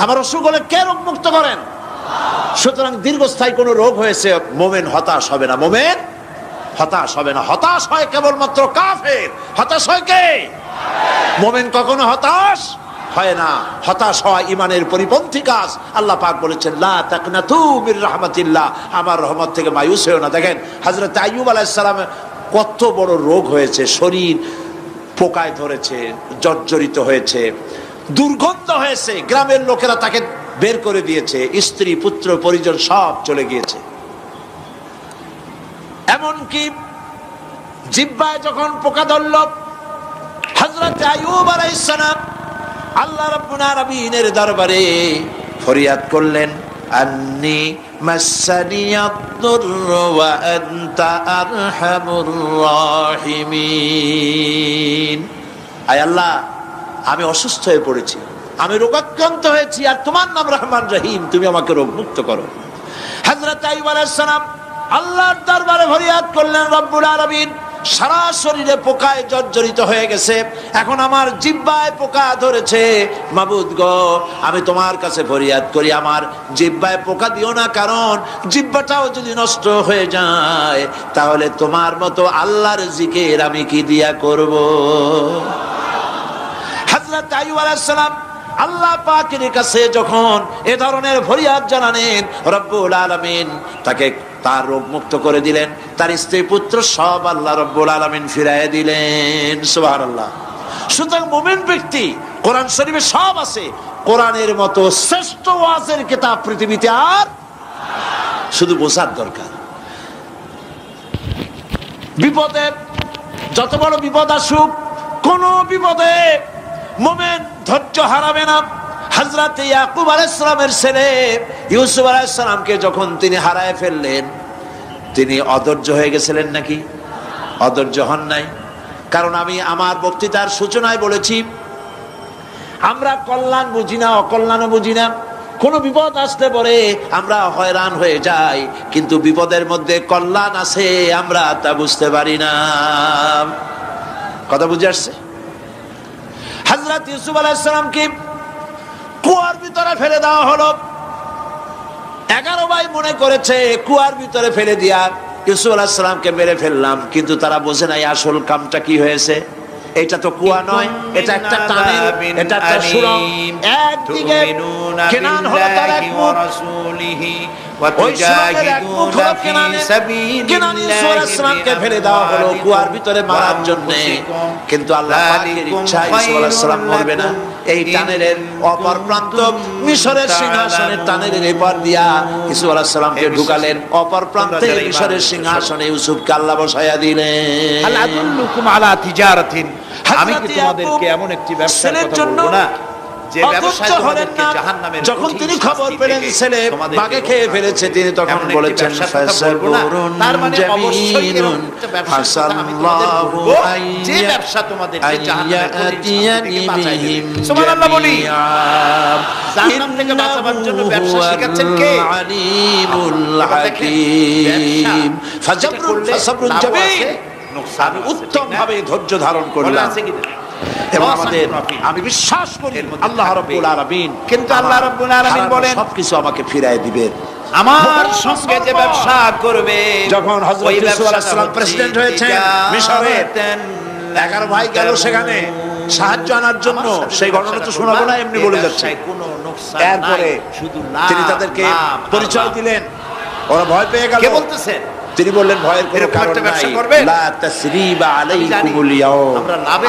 আমার অসুখ হলে কে রোগ মুক্ত করেন? সুতরাং দীর্ঘস্থায়ী কোনো রোগ হয়েছে, মুমিন হতাশ হবে না। মুমিন হতাশ হবে না। হতাশ হয় কেবলমাত্র কাফের। হতাশ হয় কে? মুমিন কখনো হতাশ হয় না। হতাশ হওয়া ইমানের পরিপন্থী কাজ। আল্লাহ পাক বলেছেন, লা তাকনাতু মির রাহমাতিল্লাহ, আমার রহমত থেকে মায়ুস হয়েও না। দেখেন হযরত আইয়ুব আলাইহিস সালামের কত বড় রোগ হয়েছে, শরীর পোকায় ধরেছে, জর্জরিত হয়েছে, দুর্গন্ধ হয়েছে, গ্রামের লোকেরা তাকে বের করে দিয়েছে, স্ত্রী পুত্র পরিজন সব চলে গিয়েছে। এমনকি জিহ্বায় যখন পোকা ধরল, হযরত আইয়ুব আলাইহিস সালাম আল্লাহ রাব্বুল আলামিনের দরবারে ফরিয়াদ করলেন, আন্নী মাসানিয়াদ-দুররু ওয়া আনতা আরহামুর রাহিমিন। আয় আল্লাহ, আমি অসুস্থ হয়ে পড়েছি, আমি রোগাক্রান্ত হয়েছি, আর তোমার নাম রহমান রহিম, তুমি আমাকে রোগ মুক্ত করো। হযরত আইয়ুব আলাইহিস সালাম আল্লাহর দরবারে ফরিয়াদ করলেন, রব্বুল আলামিন সারা শরীরে পোকায় জর্জরিত হয়ে গেছে, এখন আমার জিহ্বায় পোকা ধরেছে, মাবুদ গো আমি তোমার কাছে ফরিয়াদ করি, আমার জিহ্বায় পোকা দিও না, কারণ জিহ্বাটাও যদি নষ্ট হয়ে যায় তাহলে তোমার মতো আল্লাহর জিকির আমি কি দিয়া করব। হযরত আইয়ুব আলাইহিস সালাম আল্লাহ পাকের কাছে যখন এ ধরনের ফরিয়াদ জানালেন, রব্বুল আলামিন তাকে তার রোগ মুক্ত করে দিলেন, তার স্ত্রী পুত্র সব আল্লাহ রাব্বুল আলামিন ফিরাইয়া দিলেন। সুবহানাল্লাহ। সুতরাং মুমিন ব্যক্তি, কোরআন শরীফে সব আছে, কোরআনের মতো শ্রেষ্ঠ ওয়াজের কিতাব পৃথিবীতে আর শুধু বোঝার দরকার। বিপদে যত বড় বিপদ আসুক, কোন বিপদে মুমিন ধৈর্য হারাবে না। হযরত ইয়াকুব আলাইহিস সালামের ছেলে ইউসুফ আলাইহিস সালামকে যখন তিনি হারায় ফেললেন, তিনি অধৈর্য হয়ে গেছিলেন নাকি? অধৈর্য হন নাই। কারণ আমি আমার বক্তৃতার সূচনায় বলেছি, আমরা কল্যাণ বুঝি না, অকল্যাণও বুঝি না। কোন বিপদ আসতে পরে আমরা হয়রান হয়ে যাই, কিন্তু বিপদের মধ্যে কল্যাণ আছে আমরা তা বুঝতে পারি না। কথা বুঝে আসছে? হযরত ইউসুফ আলাইহিস সালামকে কুয়ার ভিতরে ফেলে দেওয়া হলো। 11 ভাই মনে করেছে কুয়ার ভিতরে ফেলে দিয়া ইউসুফ আলাইহিস সালামকে মেরে ফেললাম, কিন্তু তারা বোঝে নাই আসল কামটা কি হয়েছে। এটা তো কুয়া নয়, এটা একটা টানেল, এটা একটা সুড়ঙ্গ। একদিকে কেনান হলো তার এক মুখ, ওই সুড়ঙ্গের এক মুখ হলো কেনানের। কেনান ইউসুফ আলাইহিস সালামকে ফেলে দেওয়া হলো কুয়ার ভিতরে মারার জন্য, কিন্তু আল্লাহ পাকের ইচ্ছা ইউসুফ আলাইহিস সালাম মরবে না। এই টানেলের অপর প্রান্ত মিশরের সিংহাসনের টানেলের এপার দিয়া ইউসুফ আলাইহিস সালামকে ঢুকালেন, অপর প্রান্তে মিশরের সিংহাসনে ইউসুফকে আল্লাহ বসায়া দিলেন। হাল আদুল্লুকুম আলা তিজারাতিন, আমি কি তোমাদেরকে এমন একটি ব্যবসার কথা বলবো না যে ব্যবসায় তোমাদেরকে জাহান্নামের যখন তিনি খবর পেলেন ছেলে বাগে খেয়ে ফেলেছে, তিনি তখন বলেছেন তার মানে অবশ্যই এরকম একটা ব্যবসা আমি তোমাদের বলবো যে ব্যবসা তোমাদেরকে জাহান্নামের থেকে বাঁচাবে। সুবহানাল্লাহ বলি। জাহান্নাম থেকে বাঁচাবার জন্য ব্যবসা শিখাচ্ছেন কে? আলিমুল হাকিম। ফাজবরুন ফাসবরুন জামিল, আমি উত্তম ভাবে ধৈর্য ধারণ করলাম এবং আমি বিশ্বাস করি আল্লাহ রাব্বুল আলামিন, কিন্তু আল্লাহ রাব্বুল আলামিন বলেন সবকিছু আমাকে ফিরায় দিবেন। আমার সঙ্গে যে ব্যবসা করবে, যখন হযরত ইউসুফ আলাইহিস সালাম প্রেসিডেন্ট হয়েছেন মিশরের, 11 ভাই গেল সেখানে সাহায্য আনার জন্য। সেই ঘটনা তো শোনাবো না, এমনি বলে যাচ্ছে। এরপরে তিনি তাদেরকে পরিচয় দিলেন, ওরা ভয় পেয়ে গেল। কে বলতেছেন? তিনি বললেন ভয়ের কোনো কারণ নাই, লা তাসরিবা আলাইকুমুল ইয়াউম,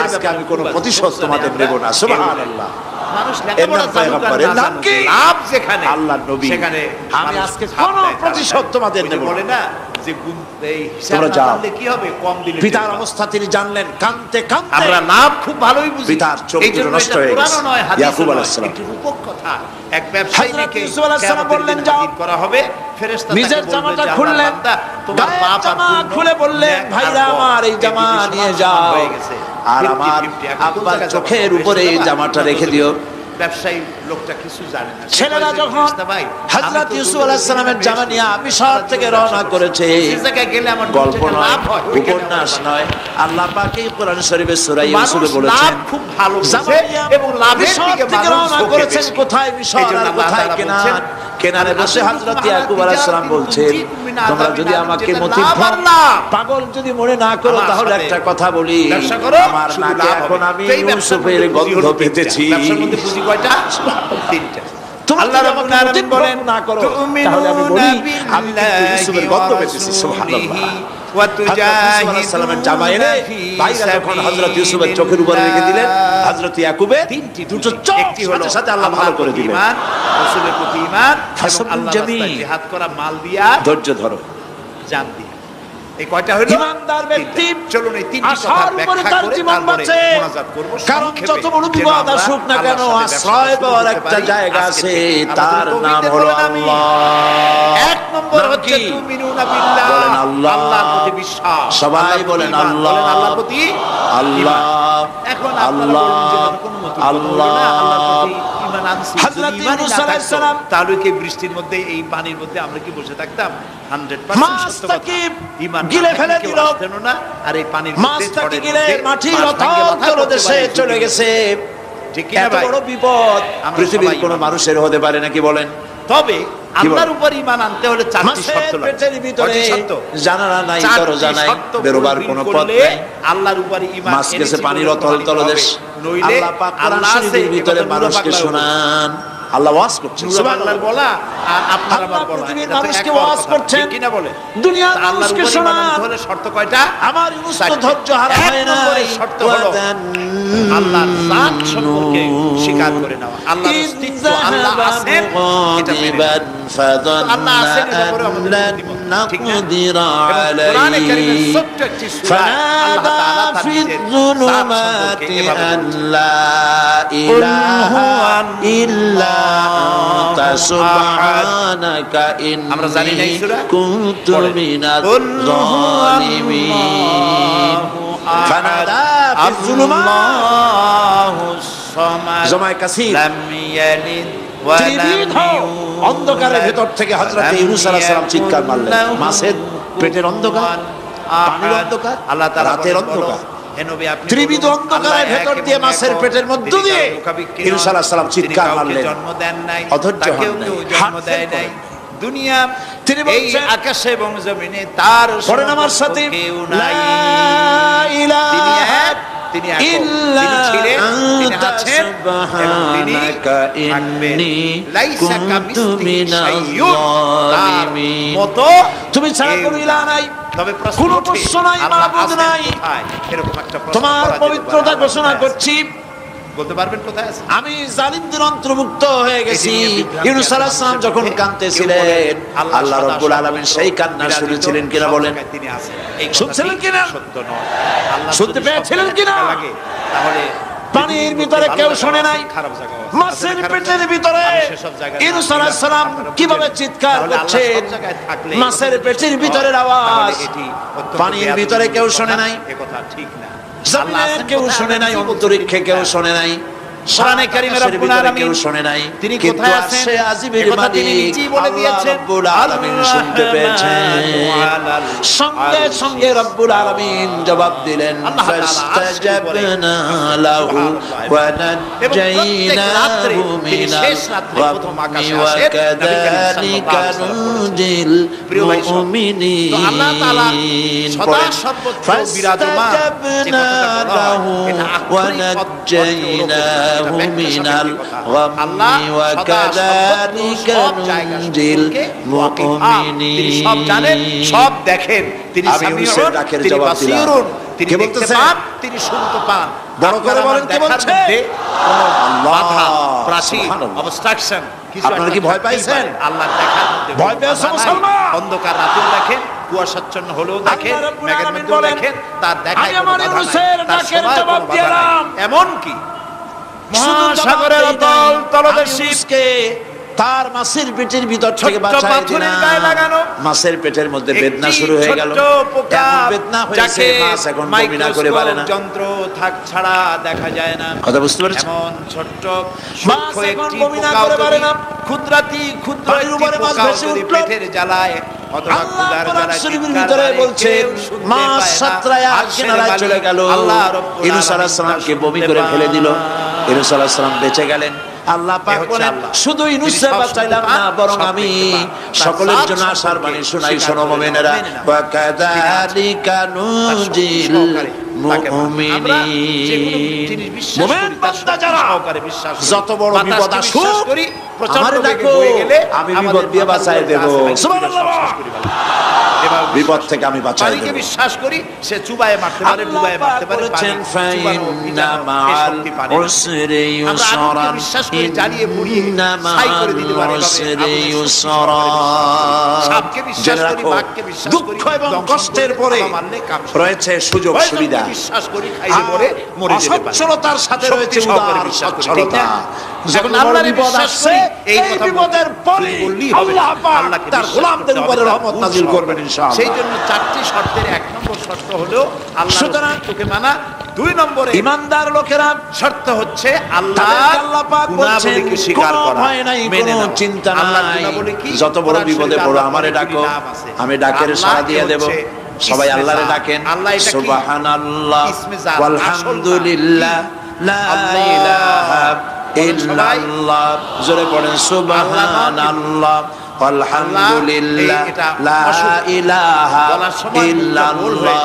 আজকে আমি কোনো প্রতিশোধ তোমাদের নেব না। সুবহানাল্লাহ। মানুষ লেখাপড়া জানুক আর না জানুক, লাভ যেখানে আল্লাহর নবী, সেখানে আমি আজকে কোনো প্রতিশোধ তোমাদের নেব না। বলে না যে এই তোমরা যাও, কি হবে, কম দিলে। পিতার অবস্থা তিনি জানলেন, কাঁদতে কাঁদতে। আমরা লাভ খুব ভালোই বুঝি, পিতার চোখ দুটো নষ্ট হয়ে গেছে। ইয়াকুব আলাইহিস সালাম একটু রূপক কথা, এক ব্যবসায়ীকে ইউসুফ আলাইহিস সালাম বললেন যাও করা হবে, ফেরেশতা নিজের জামাটা খুললেন, তোমার বাপ জামা খুলে বললেন ভাইরা আমার এই জামা নিয়ে যাও, আর আমার আব্বার চোখের উপরে এই জামাটা রেখে দিও। ব্যবসায়ী লোকটা কিছু জানে না। ছেলেরা যখন হযরত ইউসুফ আলাইহিস সালামের জামা নিয়ে মিশর থেকে রওনা করেছে, গল্প নয়, উপন্যাস নয়, আল্লাহ পাক এই কোরআন শরীফে সূরা ইউসুফে বলেছেন খুব ভালো এবং লাভের দিকে রওনা করেছেন। কোথায় মিশর আর কোথায় কেনান? কেনানে বসে হযরত ইয়াকুব আলাইহিস সালাম বলছেন, তোমরা যদি আমাকে পাগল যদি মনে না করো, তাহলে একটা কথা বলি, আমার নাকে এখন আমি ইউসুফের গন্ধ পেতেছি। কয়টা? 3টা। আল্লাহ রাব্বুল আলামিন বলেন না করো, তাহলে আমি বলি আমি ইউসুফের গন্ধ পেতেছি। সুবহানাল্লাহ। জামা এনে ভাইরা যখন হযরত ইউসুফের চোখের উপরে রেখে দিলেন, হযরত ইয়াকুবের দুটো চোখ সাথে সাথে আল্লাহ ভালো করে দিলেন। রাসূলের প্রতি ঈমান, আল্লাহর রাস্তায় জিহাদ করা, মাল দিয়া, ধৈর্য ধরো, জান দিয়া। এই কয়টা হলো? ইমানদার ব্যক্তি চলুন এই তিনটি কথা ব্যাখ্যা করে তারপরে মুনাজাত করব। কারণ যত বড় বিপদ আসুক না কেন, আশ্রয় পাওয়ার একটা জায়গা আছে, তার নাম হলো আল্লাহ। এক নম্বর হচ্ছে তুমিনুনা বিল্লাহ, বলেন আল্লাহ, আল্লাহর প্রতি বিশ্বাস। সবাই বলেন আল্লাহ, আল্লাহর প্রতি আল্লাহ। এখন আপনারা বলুন যে কোনো মত আল্লাহ, আল্লাহর প্রতি ঈমান আনছি, হযরত ইউনূস আলাইহিস সালাম তাহলে কি বৃষ্টির মধ্যে এই পানির মধ্যে আমরা কি বসে থাকতাম? 100% সত্য কথা। ঈমান গিলে ফেলে দিল না, আর এই পানির মধ্যে মাছটাকে গিলে মাটির অতল দেশে চলে গেছে। ঠিক কি না ভাই? এত বড় বিপদ পৃথিবীর কোনো মানুষের হতে পারে নাকি বলেন? তবে আল্লাহর উপর ঈমান আনতে হলে 4টি শর্ত লাগে। পেটের ভিতরে জানালা নাই, দরজা নাই, বেরোবার কোনো পথ নাই। আল্লাহর উপর ঈমান মাছ গেছে পানির অতল তলদেশ। আল্লাহ পাক কোরআন শরীফের ভিতরে মানুষকে শোনান, আল্লাহ ওয়াজ করছেন, আল্লাহর বলা আর আপনার আবার বলা, পৃথিবীর মানুষকে ওয়াজ করছেন, ঠিক কিনা বলে? দুনিয়ার আল্লাহর মানুষকে উপর শোনান। ইমান হলে শর্ত কয়টা? আমার ইউনুস তো ধৈর্য হারা হয় না, শর্ত হলো আল্লাহর জাত সম্পর্কে স্বীকার করে নেওয়া, আল্লাহর অস্তিত্ব, আল্লাহ আছেন এটা মেনে নেওয়া। আল্লাহ আছেন এর উপরে আমাদের ইমান, ঠিক না? কোরআনে কারীমের ছোট্ট একটি সূরা আল্লাহ তাআলা তার নিজের জাত সম্পর্কে এভাবে আমরা জানি না এই সূরা কুনতু মিনাজ জালিমিন ফানাদা ফিজ-যুলুমাত জামায়ে কাসীর লাম ইয়ালিদ ওয়া লাম অন্ধকারের ভেতর থেকে হযরত ইউনূস আলাইহিস সালাম চিৎকার মারলেন। মাছের পেটের অন্ধকার, পানির অন্ধকার, আল্লাহ তাআলা রাতের অন্ধকার, হে নবী আপনি ত্রিবিধ অন্ধকারের ভেতর দিয়ে মাছের পেটের মধ্য দিয়ে ইউনূস আলাইহিস সালাম চিৎকার মারলেন। জন্ম দেন নাই, অধৈর্য হন নাই, জন্ম দেয় নাই। দুনিয়া তিনি এই বলছেন আকাশে এবং জমিনে তার পড়েন আমার সাথে, কেউ নাই। লা ইলাহা তিনি এক, তিনি একক, তিনি ছিলেন, তিনি আছেন এবং তিনি থাকবেন। লাইসা কামিসলিহি শাইউন, তার মতো তুমি ছাড়া কোনো ইলাহ নাই, তবে প্রশ্ন কোনো ওঠে, পোষ্য নাই, আল্লাহ মাবুদ আছেন নাই। কোথায়? এরকম একটা প্রশ্ন তোমার করা যেতে পবিত্রতা পারে। ঘোষণা করছি, বলতে পারবেন কোথায় আছে? আমি জালিমদের অন্তর্ভুক্ত হয়ে গেছি। ইউনূস আলাইহিস সালাম যখন কাঁদতেছিলেন, আল্লাহ রাব্বুল আলামিন সেই কান্না শুনেছিলেন কিনা বলেন? তিনি আছেন, এই শুনছিলেন কিনা? সত্য নয়। আল্লাহ শুনতে পেয়েছিলেন কিনা? লাগে তাহলে পানির ভিতরে কেউ শোনে নাই, খারাপ জায়গা আছে। মাছের পেটের ভিতরে ইউনূস আলাইহিস সালাম কিভাবে চিৎকার করছেন, মাছের পেটের ভিতরের আওয়াজ পানির ভিতরে কেউ শোনে নাই, এ কথা ঠিক না। জমিনে কেউ শোনে নাই, অন্তরিক্ষে কেউ শোনে নাই, কোরআনে কারীমে রব্বুল আলামিন কেউ শোনে নাই, তিনি কিন্তু কোথায় আছেন সে আজিবের এ কথা তিনি মালিক নিজেই বলে দিয়েছেন। রব্বুল আলামিন শুনতে পেয়েছেন। সঙ্গে সঙ্গে রব্বুল আলামিন জবাব দিলেন, ফাস্তাজাবনা লাহু ওয়া নাজাইনাহু মিনাল গাম্মি ওয়া কাযালিকা নুজিল মুমিনিন। তো আল্লাহ তাআলা সদা সর্বত্র বিরাজমান, যে কথাটা বলা হয় এটা আক্ষরিক মিনাল গাম্মি ওয়া কাযালিকা নুজিল মুমিনিন। সব জানেন, সব দেখেন, তিনি সামিউন, তিনি বাসীরুন, তিনি দেখতে পান, তিনি শুনতে পান। বড় করে বলেন কে বলছে? বাধা, প্রাচীর, অবস্ট্রাকশন কিছু আপনারা কি ভয় পাইছেন? আল্লাহ দেখার মধ্যে ভয় পেয়েছে মুসলমান? অন্ধকার রাতেও দেখেন, কুয়াশাচ্ছন্ন হলেও দেখেন, মেঘের মধ্যেও দেখেন, তার দেখায় কোনো বাধা নাই, তার সময় কোনো বাধা নাই। এমন কি মহাসাগরের অতল তলদেশে তার মাছের পেটের ভিতর থেকে বাঁচায় দিলেন। মাছের পেটের মধ্যে বেদনা শুরু হয়ে গেল, এমন বেদনা হয়েছে মাছ এখন বমি না করে পারে না। যন্ত্র থাক ছাড়া দেখা যায় না, কথা বুঝতে পারছেন? এমন ছোট্ট মাছ এখন বমি না করে পারে না। ক্ষুদ্রাতি ক্ষুদ্র পানির উপরে মাছ ভেসে উঠল, পেটের জ্বালায় অথবা ক্ষুধার জ্বালায় শরীরের ভিতরে বলছেন মাছ সাতরায় আর কিনারায় চলে গেল। ইউনূস আলাইহিস সালামকে বমি করে ফেলে দিল। ইউনূস আলাইহিস সালাম বেঁচে গেলেন। আল্লাহ পাক বলেন, শুধু ইউনূসকে বাঁচাইলাম না, বরং আমি সকলের জন্য আশার বাণী শোনাই। শোনো মুমিনেরা, ওয়া কাযালিকা নুজিল মুমিনিন। মুমিন বান্দা যারা যত বড় বিপদ আসুক আমারে ডাকো, আমি বিপদ দিয়ে বাঁচাই দেব। সুবহানাল্লাহ, বিপদ থেকে আমি বাঁচাই দেব। বিশ্বাস করি সে চুবায়ে মারতে পারে, ডুবায়ে মারতে পারে, ফাইন্না মাআল উসরি ইউসরা, জ্বালিয়ে পুড়িয়ে ছাই করে দিতে পারে। সাপকে বিশ্বাস করি, বাঘকে বিশ্বাস করি, দুঃখ এবং কষ্টের পরে রয়েছে সুযোগ সুবিধা। বিশ্বাস করি খাইলে পরে মরে যেতে পারে। অসচ্ছলতার সাথে রয়েছে উদার সচ্ছলতা। যখন আল্লাহর বিপদ আসছে, এই বিপদের পরে আল্লাহ পাক তার গোলামদের উপরে রহমত নাযিল করবেন ইনশাআল্লাহ। সেই জন্য চারটি শর্তের এক নম্বর শর্ত হলো আল্লাহর হুকুমকে মানা। দুই নম্বরে ঈমানদার লোকেরা শর্ত হচ্ছে আল্লাহ পাক বলছেন স্বীকার করা, ভয় নাই, কোনো চিন্তা নাই। যত বড় বিপদে পড়ো আমারে ডাকো, আমি ডাকের সাড়া দিয়ে দেব। সবাই আল্লাহরে ডাকেন। সুবহানাল্লাহ ওয়ালহামদুলিল্লাহ লা ইলাহা ইল্লাল্লাহ। জোরে পড়েন সুবহানাল্লাহ আলহামদুলিল্লাহ লা ইলাহা ইল্লাল্লাহ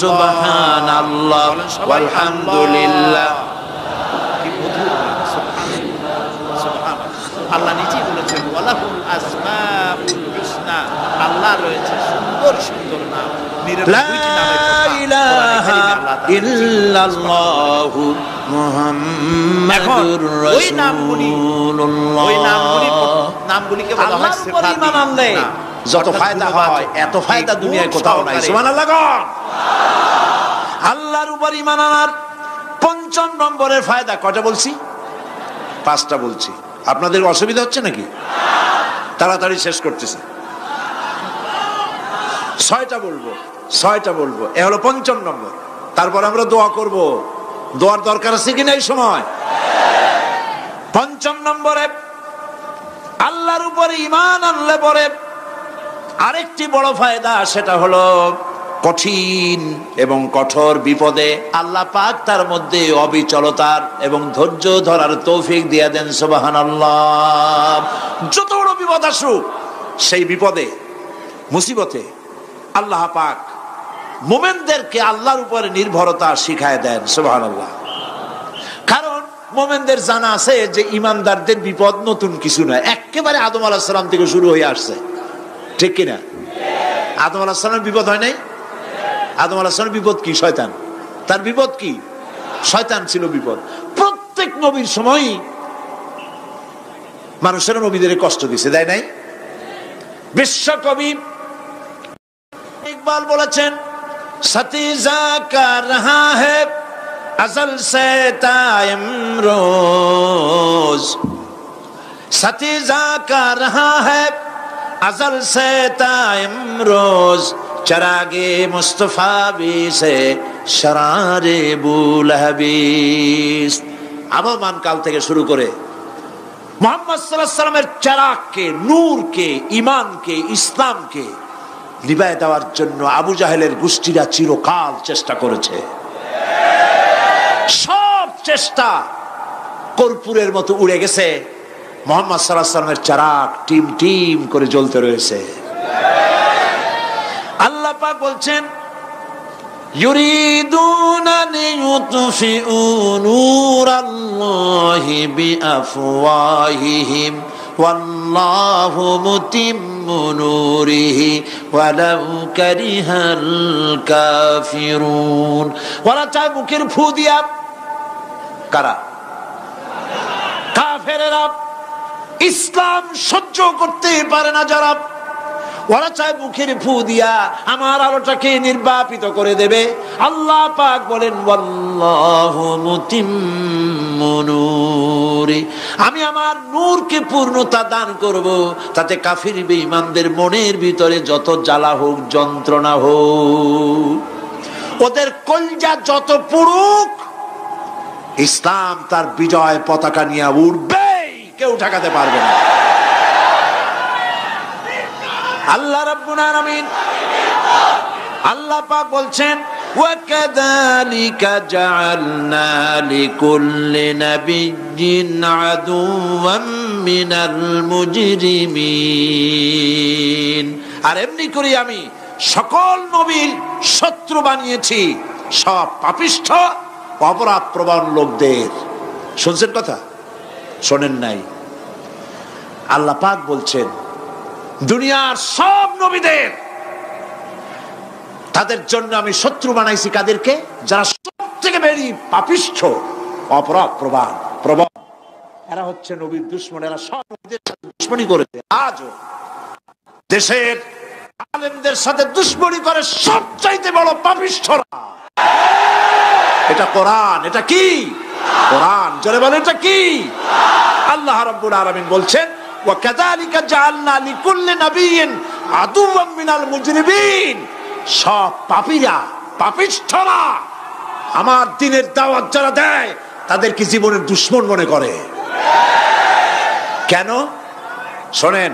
সুবহানাল্লাহ ওয়ালহামদুলিল্লাহ। লেখা রয়েছে সুন্দর সুন্দর নাম। লা ইলাহা ইল্লাল্লাহু মুহাম্মাদুর রাসূলুল্লাহ। নামগুলিকে বলা হয় আল্লাহর উপর সিফাত। ঈমান আনলে যত ফায়দা হয় এত ফায়দা দুনিয়ায় কোথাও নাই। সুবহানাল্লাহ। আল্লাহর উপর ঈমান আনার ৫ম নম্বরের ফায়দা কয়টা বলছি? 5টা বলছি। আপনাদের অসুবিধা হচ্ছে নাকি? তাড়াতাড়ি শেষ করতেছে। 6টা বলবো। এ হলো ৫ম নম্বর। তারপর আমরা দোয়া করব। দোয়ার দরকার আছে কিনা এই সময়? ৫ম নম্বরে আল্লাহর উপরে ঈমান আনলে পরে আরেকটি বড় ফায়দা, সেটা হলো কঠিন এবং কঠোর বিপদে আল্লাহ পাক তার মধ্যে অবিচলতার এবং ধৈর্য ধরার তৌফিক দিয়ে দেন। সুবহানাল্লাহ। যত বড় বিপদ আসুক, সেই বিপদে মুসিবতে আল্লাহ পাক মুমিনদেরকে আল্লাহর উপরে নির্ভরতা শিখায় দেন। সুবহানাল্লাহ। কারণ মুমিনদের জানা আছে যে ইমানদারদের বিপদ নতুন কিছু নয়, একেবারে আদম আলাইহিস সালাম থেকে শুরু হয়ে আসছে। ঠিক কিনা? আদম আলাইহিস সালামের বিপদ হয় নাই? আদম আলাইহিস সালামের বিপদ কি? শয়তান। তার বিপদ কি? শয়তান ছিল বিপদ। প্রত্যেক নবীর সময়ই মানুষেরা নবীদের কষ্ট দিছে, দেয় নাই? বিশ্বকবি ইকবাল বলেছেন, সতীজা কা রহা है अजल से तायम रोज, सतीजा का रहा है अजल से तायम रोज, चरागे मुस्तफा भी से शरारे बुलहबीस। আবহমান কাল থেকে শুরু করে মুহাম্মদ সাল্লাল্লাহু আলাইহি সাল্লামের চিরাগকে, নূরকে, ঈমানকে, ইসলামকে নিভায় দেওয়ার জন্য আবু জাহেলের গোষ্ঠীরা চিরকাল চেষ্টা করেছে। সব চেষ্টা কর্পূরের মতো উড়ে গেছে, মুহাম্মদ সাল্লাল্লাহু আলাইহি সাল্লামের চিরাগ টিম টিম করে জ্বলতে রয়েছে। আল্লাহ পাক বলছেন, ইউরিদুনা লিইউতফিউ নূরাল্লাহি বিআফওয়াহিহিম ওয়াল্লাহু মুতিম্মু নূরিহি ওয়ালাউ কারিহাল কাফিরুন। ওরা চায় মুখের ফু দিয়া, কারা? কাফেরেরা। ইসলাম সহ্য করতে পারে না যারা, ওরা চায় মুখের ফু দিয়া আমার আলোটাকে নির্বাপিত করে দেবে। আল্লাহ পাক বলেন, ওয়াল্লাহু মুতিম্মু নূরি, আমি আমার নূরকে পূর্ণতা দান করব। তাতে কাফির বেঈমানদের মনের ভিতরে যত জ্বালা হোক, যন্ত্রণা হোক, ওদের কলজা যত পুড়ুক, ইসলাম তার বিজয় পতাকা নিয়ে উঠবে, কেউ ঠেকাতে পারবে না। আল্লাহ রাব্বুল আলামিন, আল্লাহ পাক বলছেন, ওয়াকাযালিকা জাআলনা লিকুল্লি নাবিয়্যিন আদুওয়াম মিনাল মুজরিমিন। আর এমনি করে আমি সকল নবীর শত্রু বানিয়েছি সব পাপিষ্ঠ অপরাধ প্রবণ লোকদের। শুনছেন কথা? শোনেন নাই? আল্লাহ পাক বলছেন, দুনিয়ার সব নবীদের তাদের জন্য আমি শত্রু বানাইছি। কাদেরকে? যারা সব থেকে বেশি পাপিষ্ঠ, অপরাধ প্রবণ। এরা হচ্ছে নবীর দুশমন। এরা সব নবীদের সাথে দুশমনি করেছে। আজও দেশের আলেমদের সাথে দুশমনি করে সবচাইতে বড় পাপিষ্ঠরা। এটা কোরআন। এটা কি? কোরআন। জোরে বলেন, এটা কি? আল্লাহ রাব্বুল আলামিন বলছেন, ওয়াকাযালিকা জাআলনা লিকুল্লি নাবিয়্যিন আদুওয়াম মিনাল মুজরিমিন। সব পাপীরা, পাপিষ্ঠরা আমার দ্বীনের দাওয়াত যারা দেয় তাদেরকে জীবনের দুশমন মনে করে। কেন? শোনেন,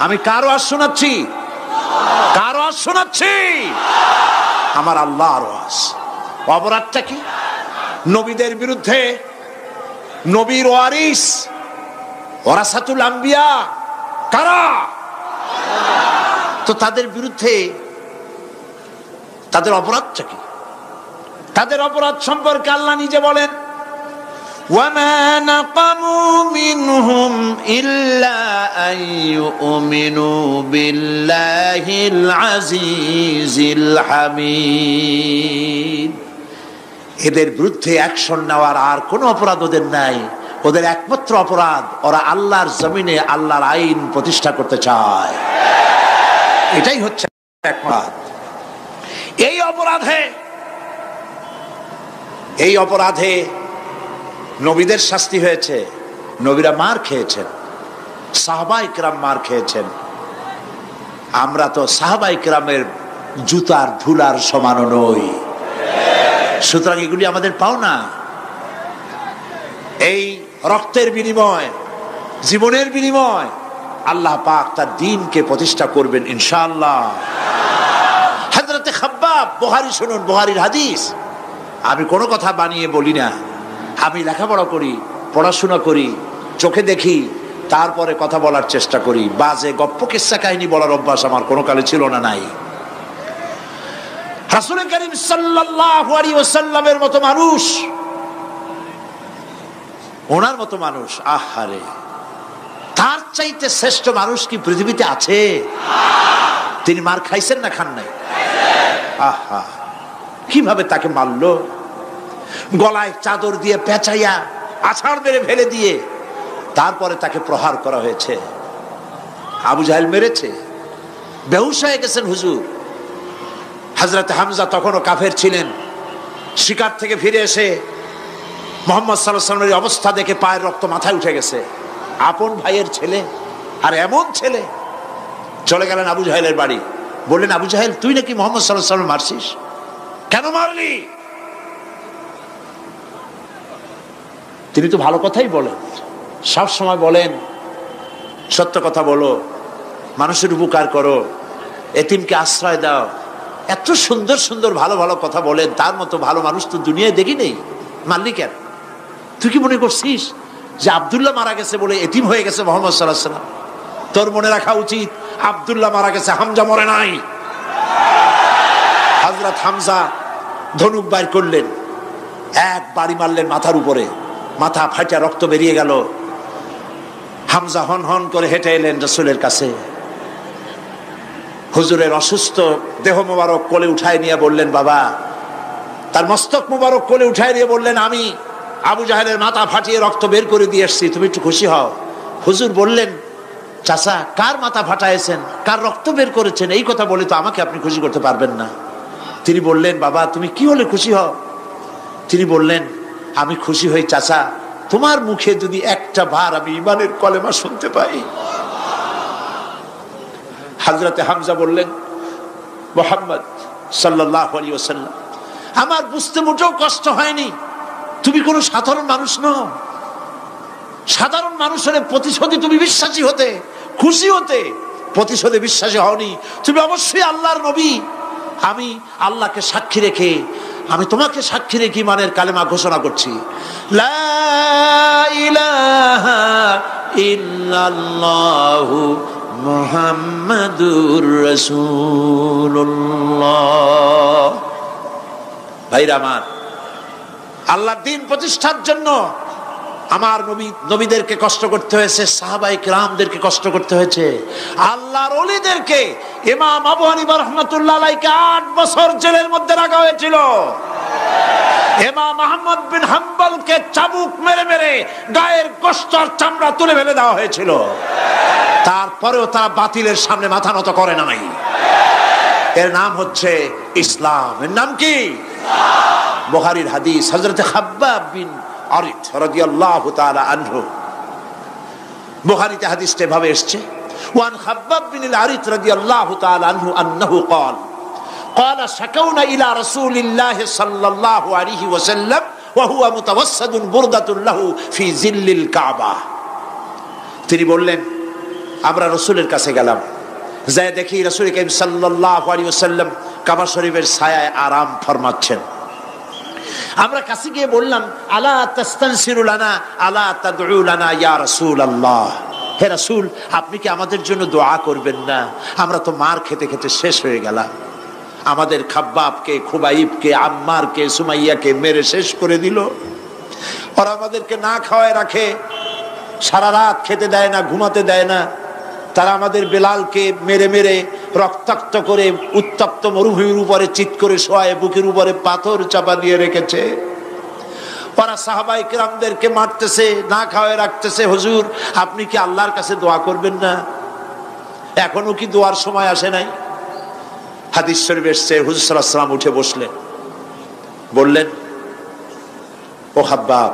আমি কার ওয়াজ শোনাচ্ছি? কার ওয়াজ শোনাচ্ছি? আমার আল্লাহর ওয়াজ। অপরাধটা কি? নবীদের বিরুদ্ধে, নবীর ওয়ারিস ওয়ারাসাতুল আম্বিয়া কারা? তো তাদের বিরুদ্ধে তাদের অপরাধটা কি? তাদের অপরাধ সম্পর্কে আল্লাহ নিজে বলেন, وما نقموا منهم إلا أن يؤمنوا بالله العزيز الحميد। এদের বিরুদ্ধে অ্যাকশন নেওয়ার আর কোনো অপরাধ ওদের নাই। ওদের একমাত্র অপরাধ, ওরা আল্লাহর জমিনে আল্লাহর আইন প্রতিষ্ঠা করতে চায়। এটাই হচ্ছে অপরাধ। এই অপরাধে নবীদের শাস্তি হয়েছে, নবীরা মার খেয়েছেন, সাহাবায়ে কেরাম মার খেয়েছেন। আমরা তো সাহাবায়ে কেরামের জুতার ধুলার সমানও নই, সুতরাং এগুলি আমাদের পাওনা। এই রক্তের বিনিময়, জীবনের বিনিময় আল্লাহ পাক তার দ্বীনকে প্রতিষ্ঠা করবেন ইনশাআল্লাহ। হযরতে খাব্বাব, বুখারী শুনুন, বুখারীর হাদিস। আমি কোনো কথা বানিয়ে বলি না, আমি লেখাপড়া করি, পড়াশোনা করি, চোখে দেখি, তারপরে কথা বলার চেষ্টা করি। বাজে গপ্প কিস্সা কাহিনী বলার অভ্যাস আমার কোনো কালে ছিল না, নাই। রাসূল করিম সাল্লাল্লাহু আলাইহি ওয়াসাল্লামের মতো মানুষ, ওনার মতো মানুষ, আহারে, তার চাইতে শ্রেষ্ঠ মানুষ কি পৃথিবীতে আছে? তিনি মার খাইছেন না খান নাই? আহা, কিভাবে তাকে মারলো! গলায় চাদর দিয়ে পেঁচাইয়া আছাড় মেরে ফেলে দিয়ে তারপরে তাকে প্রহার করা হয়েছে। আবু জাহেল মেরেছে, বেহুশ হয়ে গেছেন হুজুর। হযরত হামজা তখনও কাফের ছিলেন। শিকার থেকে ফিরে এসে মুহাম্মদ সাল্লাল্লাহু আলাইহি ওয়াসাল্লামের অবস্থা দেখে পায়ের রক্ত মাথায় উঠে গেছে। আপন ভাইয়ের ছেলে, আর এমন ছেলে। চলে গেলেন আবু জাহেলের বাড়ি, বললেন, আবু জাহেল, তুই নাকি মুহাম্মদ সাল্লাল্লাহু আলাইহি ওয়াসাল্লাম মারছিস? কেন মারলি? তিনি তো ভালো কথাই বলেন, সব সময় বলেন সত্য কথা বলো, মানুষের উপকার করো, এতিমকে আশ্রয় দাও। এত সুন্দর সুন্দর ভালো ভালো কথা বলেন, তার মতো ভালো মানুষ তো দুনিয়ায় দেখি নেই। মারলি কেন? তুই কি মনে করছিস যে আব্দুল্লাহ মারা গেছে বলে এতিম হয়ে গেছে মুহাম্মদ সাল্লাল্লাহু আলাইহি ওয়াসাল্লাম? তোর মনে রাখা উচিত, আব্দুল্লাহ মারা গেছে, হামজা মরে নাই। হযরত হামজা ধনুক বাইর করলেন, এক বাড়ি মারলেন মাথার উপরে, মাথা ফাটা রক্ত বেরিয়ে গেল। হামজা হন হন করে হেঁটে এলেন রাসূলের কাছে। হুজুরের অসুস্থ দেহ মোবারক কোলে উঠায় নিয়ে বললেন, বাবা, তার মস্তক মোবারক কোলে উঠায় নিয়ে বললেন, আমি আবু জাহেলের মাথা ফাটিয়ে রক্ত বের করে দিয়ে এসেছি, তুমি একটু খুশি হও। হুজুর বললেন, চাচা, কার মাথা ফাটাইছেন, কার রক্ত বের করেছেন, এই কথা বলে তো আমাকে আপনি খুশি করতে পারবেন না। তিনি বললেন, বাবা, তুমি কি হলে খুশি হও? তিনি বললেন, আমি খুশি হই চাচা, তোমার মুখে যদি একটা বার আমি ঈমানের কলেমা শুনতে পাই। হযরতে হামজা বললেন, মুহাম্মদ সাল্লাল্লাহু আলাইহি ওয়াসাল্লাম, আমার বুঝতে মোটেও কষ্ট হয়নি, তুমি কোনো সাধারণ মানুষ নও। সাধারণ মানুষের প্রতিশোধে তুমি বিশ্বাসী হতে, খুশি হতে, প্রতিশোধে বিশ্বাসী হওনি। তুমি অবশ্যই আল্লাহর নবী। আমি আল্লাহকে সাক্ষী রেখে, আমি তোমাকে সাক্ষী রেখে ঈমানের কালেমা ঘোষণা করছি, লা ইলাহা ইল্লাল্লাহু মুহাম্মাদুর রাসূলুল্লাহ। ভাইরা আমার, আল্লাহর দ্বীন প্রতিষ্ঠার জন্য আমার নবীদেরকে কষ্ট করতে হয়েছে, সাহাবায়ে কেরামদেরকে কষ্ট করতে হয়েছে, আল্লাহর ওলিদেরকে। ইমাম আবু হানিফা রাহমাতুল্লাহ আলাইহি 8 বছর জেলের মধ্যে রাখা হয়েছিল। ইমাম আহমদ বিন হাম্বলকে চাবুক মেরে মেরে গায়ের গোশত আর চামড়া তুলে ফেলে দেওয়া হয়েছিল। তারপরেও তারা বাতিলের সামনে মাথা নত করে নাই। এর নাম হচ্ছে ইসলাম। এর নাম কি? বুখারীর হাদিস, হযরত খাব্বাব বিন আরিত রাদিয়াল্লাহু তাআলা আনহু। বুখারীতে হাদিসটা এভাবে এসেছে, ওয়ান খাব্বাব বিন আরিত রাদিয়াল্লাহু তাআলা আনহু আন্নাহু قال قال شكونا الى رسول الله صلى الله عليه وسلم وهو متوسد بردة له في ظل الكعبة। তিনি বললেন, আমরা রাসূলের কাছে গেলাম, যায় দেখি রাসূল করিম সাল্লাল্লাহু আলাইহি ওয়াসাল্লাম কাবা শরীফের ছায়ায় আরাম ফরমাচ্ছেন। আমরা কাছে গিয়ে বললাম, আলা তাস্তানসিরু লানা আলা তাদউ লানা ইয়া রাসূলুল্লাহ, হে রাসূল, আপনি কি আমাদের জন্য দোয়া করবেন না? আমরা তো মার খেতে খেতে শেষ হয়ে গেলাম। আমাদের খাব্বাবকে, খুবাইবকে, আম্মারকে, সুমাইয়াকে মেরে শেষ করে দিল। ওরা আমাদেরকে না খাওয়ায় রাখে, সারা রাত খেতে দেয় না, ঘুমাতে দেয় না। তারা আমাদের বেলালকে মেরে মেরে রক্তাক্ত করে উত্তপ্ত মরুভূমির উপরে চিৎ করে শোয়ায়, বুকের উপরে পাথর চাপা দিয়ে রেখেছে। ওরা সাহাবায়ে কেরামদেরকে মারতেছে, না খাওয়ায় রাখতেছে। হুজুর, আপনি কি আল্লাহর কাছে দোয়া করবেন না? এখনো কি দোয়ার সময় আসে নাই? হাদিস শরীফে এসেছে, হুজুর সাল্লাল্লাহু আলাইহি ওয়াসাল্লাম উঠে বসলেন, বললেন, ও হাব্বাব,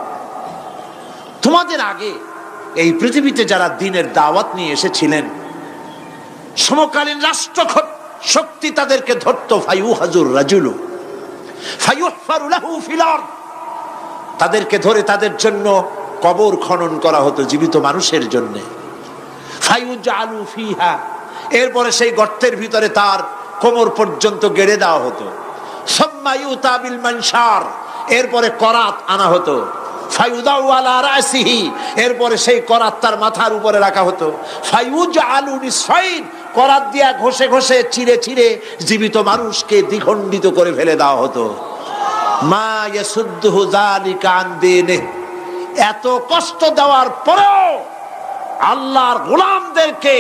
তোমাদের আগে এই পৃথিবীতে যারা দ্বীনের দাওয়াত নিয়ে এসেছিলেন, সমকালীন রাষ্ট্র শক্তি তাদেরকে ধরত, ফায়ুহাজুর রাজুলু ফায়ুহফারু লাহু ফিল আরদ, তাদেরকে ধরে তাদের জন্য কবর খনন করা হতো জীবিত মানুষের জন্য। ফায়ুজআলু ফিহা, এরপরে সেই গর্তের ভিতরে তার কোমর পর্যন্ত গেড়ে দেওয়া হতো। সুম্মা ইউতা বিল মানশার, এরপরে করাত আনা হতো। ফায়ুদাউ আলা রাসিহি, এরপরে সেই করাত তার মাথার উপরে রাখা হতো। ফায়ুজআলু নিসফাইন, করাত দিয়া ঘষে ঘষে চিরে চিরে জীবিত মানুষকে দ্বিখণ্ডিত করে ফেলে দেওয়া হতো। মা ইয়াসুদ্দুহু যালিকা আন দীনিহি, এত কষ্ট দেওয়ার পরেও আল্লাহর গোলামদেরকে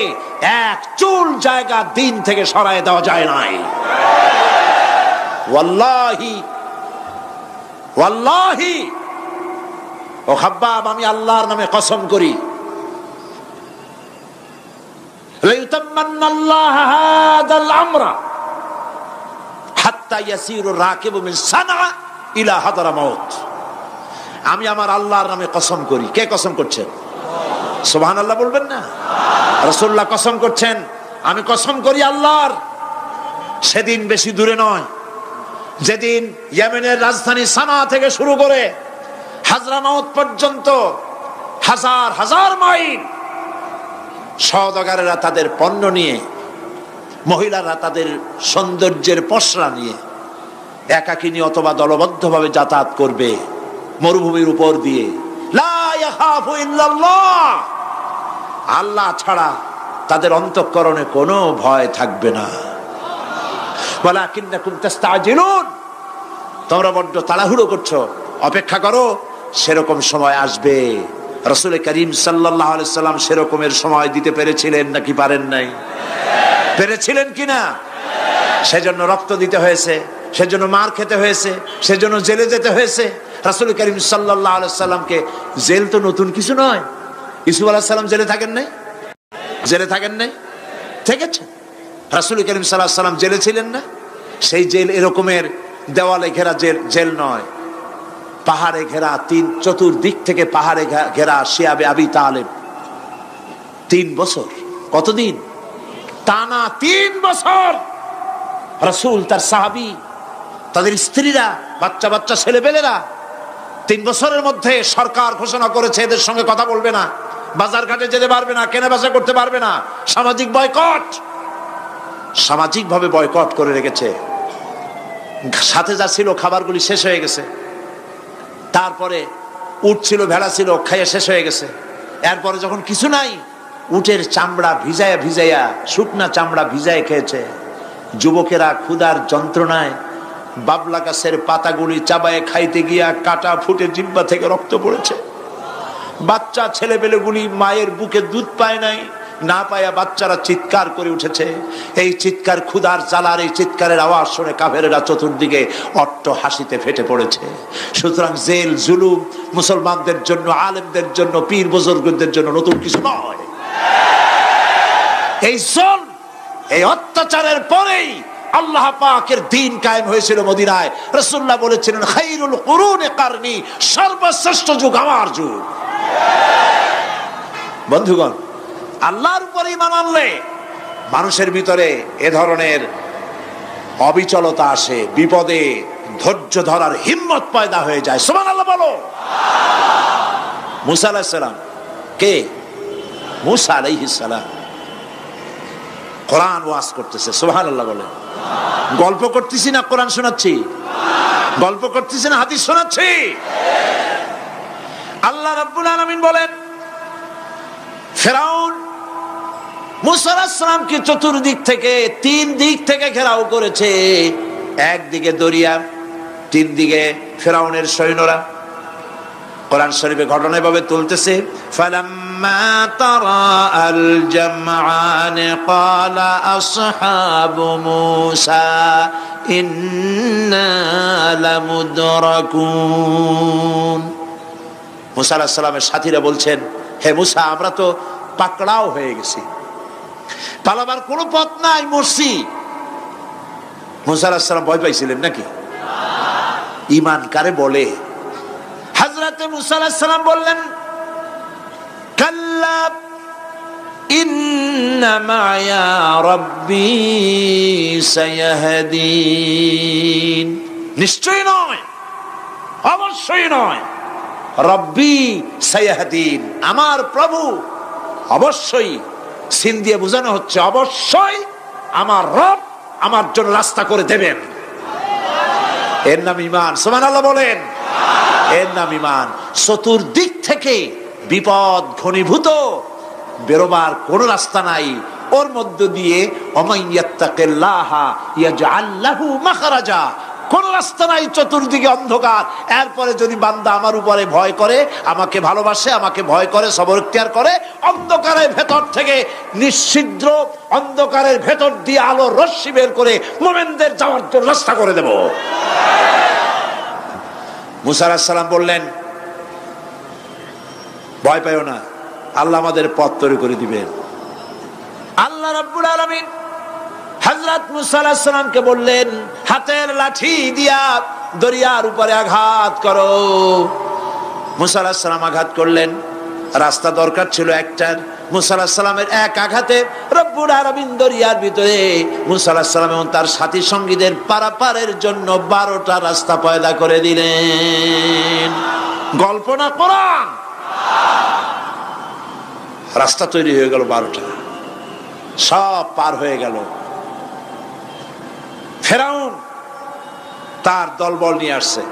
এক চুল জায়গা দিন থেকে সরায় দেওয়া যায় নাই। ওয়াল্লাহি ওয়াল্লাহি, ও হাব্বাব, আমি আল্লাহর নামে কসম করি, লাইউতাম্মান্নাল্লাহু হাদাল আমরা হাত্তা ইয়াসিরু রাকিবু মিন সানআ ইলা হাদরামাউত। আমি আমার আল্লাহর নামে কসম করি। কে কসম করছেন? সুবহানাল্লাহ বলবেন না? রাসূলুল্লাহ কসম করছেন, আমি কসম করি আল্লাহর, সেদিন বেশি দূরে নয়, যেদিন ইয়েমেনের রাজধানী সানা থেকে শুরু করে হাজরামাউত পর্যন্ত হাজার হাজার মাইল সওদাগরেরা তাদের পণ্য নিয়ে, মহিলারা তাদের সৌন্দর্যের পসরা নিয়ে একাকিনী অথবা দলবদ্ধভাবে যাতায়াত করবে মরুভূমির উপর দিয়ে। লা ইয়াখাফু ইল্লাল্লাহ, আল্লাহ ছাড়া তাদের অন্তঃকরণে কোনো ভয় থাকবে না। ওয়ালাকিন্নাকুম তাস্তাজিলুন, তোমরা বড্ড তাড়াহুড়ো করছো, অপেক্ষা করো, সেরকম সময় আসবে। রাসূল করিম সাল্লাল্লাহু আলাইহি সাল্লাম সেরকমের সময় দিতে পেরেছিলেন নাকি পারেন নাই? পেরেছিলেন কিনা? সেজন্য রক্ত দিতে হয়েছে, সেজন্য মার খেতে হয়েছে, সেজন্য জেলে যেতে হয়েছে। রাসূল করিম সাল্লাল্লাহু আলাইহি সাল্লামকে, জেল তো নতুন কিছু নয়। ইউসুফ আলাইহিস সালাম জেলে থাকেন নাই? জেলে থাকেন নাই? থেকেছে। রাসূল করিম সাল্লাল্লাহু আলাইহি সাল্লাম জেলে ছিলেন না? সেই জেল এরকমের দেওয়ালে ঘেরা জেল নয়, পাহাড়ে ঘেরা, চতুর্দিক থেকে পাহাড়ে ঘেরা শিয়াবে আবি তালেব 3 বছর। কতদিন? টানা 3 বছর রাসূল, তার সাহাবী, তাদের স্ত্রীরা, বাচ্চা বাচ্চা ছেলেপেলেরা 3 বছরের মধ্যে সরকার ঘোষণা করেছে এদের সঙ্গে কথা বলবে না, বাজার ঘাটে যেতে পারবে না, কেনা বেচা করতে পারবে না, সামাজিক বয়কট, সামাজিকভাবে বয়কট করে রেখেছে। সাথে যা ছিল খাবারগুলি শেষ হয়ে গেছে, তারপরে উট ছিল, ভেড়া ছিল, খাইয়ে শেষ হয়ে গেছে। এরপরে যখন কিছু নাই, উটের চামড়া ভিজায়া ভিজাইয়া, শুকনা চামড়া ভিজায় খেয়েছে। যুবকেরা ক্ষুধার যন্ত্রণায় বাবলা গাছের পাতাগুলি চাবায়ে খাইতে গিয়া কাটা ফুটে জিহ্বা থেকে রক্ত পড়েছে। বাচ্চা ছেলেপেলেগুলি মায়ের বুকে দুধ পায় নাই, না পায়া বাচ্চারা চিৎকার করে উঠেছে। এই চিৎকার, ক্ষুধার জ্বালার এই চিৎকারের আওয়াজ শুনে কাফেরেরা চতুর্দিকে অট্ট হাসিতে ফেটে পড়েছে। সুতরাং জেল জুলুম মুসলমানদের জন্য, আলেমদের জন্য, পীর বুজুর্গদের জন্য নতুন কিছু নয়। এই জুলম, এই অত্যাচারের পরেই আল্লাহ পাকের দ্বীন কায়েম হয়েছিল মদিনায়। রাসূলুল্লাহ বলেছিলেন, খায়রুল কুরুনি কারনি, সর্বশ্রেষ্ঠ যুগ আমার যুগ। বন্ধুগণ, আল্লাহর উপরে ঈমান আনলে মানুষের ভিতরে এ ধরনের অবিচলতা আসে, বিপদে ধৈর্য ধরার হিম্মত পয়দা হয়ে যায়। সুবহানাল্লাহ বলো। মুসা আলাইহিস সালাম কে? মুসা আলাইহিস সালাম কোরআন ওয়াজ করতেছে। সুবহানাল্লাহ বলে। গল্প করতেছি না কোরআন শোনাচ্ছি? গল্প করতেছি না হাদিস শোনাচ্ছি? আল্লাহ রাব্বুল আলামিন বলেন, ফিরআউন মুসা আলাইহিস সালামকে চতুর্দিক থেকে, 3 দিক থেকে ঘেরাও করেছে। একদিকে দরিয়া, 3 দিকে ফিরআউনের সৈন্যরা। কোরআন শরীফে ঘটনা এভাবে তুলতেছে, ফালাম্মা তারাআল জামআন ক্বালা আসহাবু মূসা ইন্না লামুদরাকুন। মূসা আলাইহিস সালামের সাথীরা বলছেন, হে মূসা, আমরা তো পাকড়াও হয়ে গেছি, পালাবার কোনো পথ নাই, মরছি। মূসা আলাইহিস সালাম ভয় পাইছিলেন নাকি? ঈমান কারে বলে? হযরত মূসা আলাইহিস সালাম বললেন, কাল্লা ইন্না মা'য়া রাব্বী সায়াহদিন। নিশ্চয়ই নয়, অবশ্যই নয়, রব্বী সায়াহদিন, আমার প্রভু অবশ্যই, সিন দিয়ে বোঝানো হচ্ছে অবশ্যই আমার রব আমার জন্য রাস্তা করে দেবেন। এর নাম ঈমান। সুবহানাল্লাহ বলেন। এর নাম ঈমান। চতুর্দিক থেকে বিপদ ঘনীভূত, বেরোবার কোন রাস্তা নাই। ওর মধ্য দিয়ে ওমাইয়াত্তাকিল্লাহা ইয়াজআল লাহু মাখরাজা, কোন রাস্তা নাই, চতুর্দিকে অন্ধকার। এরপরে যদি বান্দা আমার উপরে ভয় করে, আমাকে ভালোবাসে, আমাকে ভয় করে, সবর ইখতিয়ার করে, অন্ধকারের ভেতর থেকে নিশ্ছিদ্র অন্ধকারের ভেতর দিয়ে আলোর রশ্মি বের করে মুমিনদের যাওয়ার জন্য রাস্তা করে দেব। মূসা আলাইহিস সালাম বললেন, ভয় পাইও না, আল্লাহ আমাদের পথ তৈরি করে দিবেন। আল্লাহ রাব্বুল আলামিন হযরত মূসা আলাইহিস সালামকে বললেন, হাতের লাঠি দিয়া দরিয়ার উপরে আঘাত করো। মূসা আলাইহিস সালাম আঘাত করলেন। রাস্তা দরকার ছিল একটা। মূসা আলাইহিস সালামের এক আঘাতে রব্বুল আলামিন দরিয়ার ভিতরে মূসা আলাইহিস সালাম এবং তার সাথী সঙ্গীদের পারাপারের জন্য 12টা রাস্তা পয়দা করে দিলেন। গল্প না কোরআন। রাস্তা তৈরি হয়ে গেল 12টা, সব পার হয়ে গেল। ফেরাউন তার দলবল নিয়ে আসছে।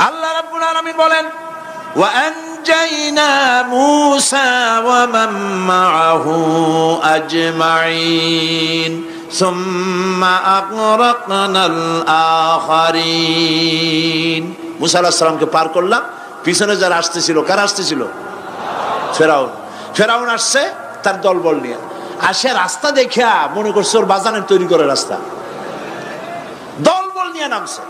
আল্লাহ রাব্বুল আলামিন বলেন, ওয়া আনজাইনা মূসা ওয়া মান মাআহু আজমাইন সুম্মা আগরাকনাল আখারিন। মূসা আলাইহিস সালামকে পার করলাম, পিছনে যারা আসতেছিল, কারা আসতেছিল? ফেরাউন। ফেরাউন আসছে তার দলবল নিয়ে। আসে রাস্তা দেখিয়া মনে করছে ওর বাজানের তৈরি করে রাস্তা, দলবল নিয়ে নামছে।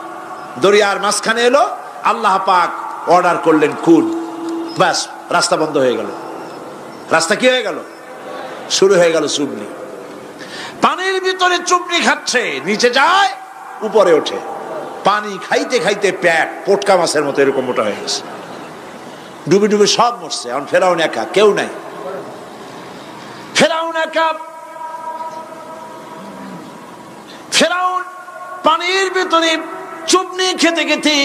দরিয়ার মাঝখানে এলো, আল্লাহ পাক অর্ডার করলেন খুন, ব্যাস রাস্তা বন্ধ হয়ে গেল। রাস্তা কি হয়ে গেল? শুরু হয়ে গেল চুবনি। পানির ভিতরে চুবনি খাচ্ছে, নিচে যায়, উপরে ওঠে। পানি খাইতে খাইতে পেট পটকা মাছের মতো এরকম মোটা হয়ে গেছে। ডুবে ডুবে সব মরছে। এখন ফেরাউন একা, কেউ নাই। ফেরাউন একা। ফেরাউন পানির ভিতরে চুবনি খেতে খেতে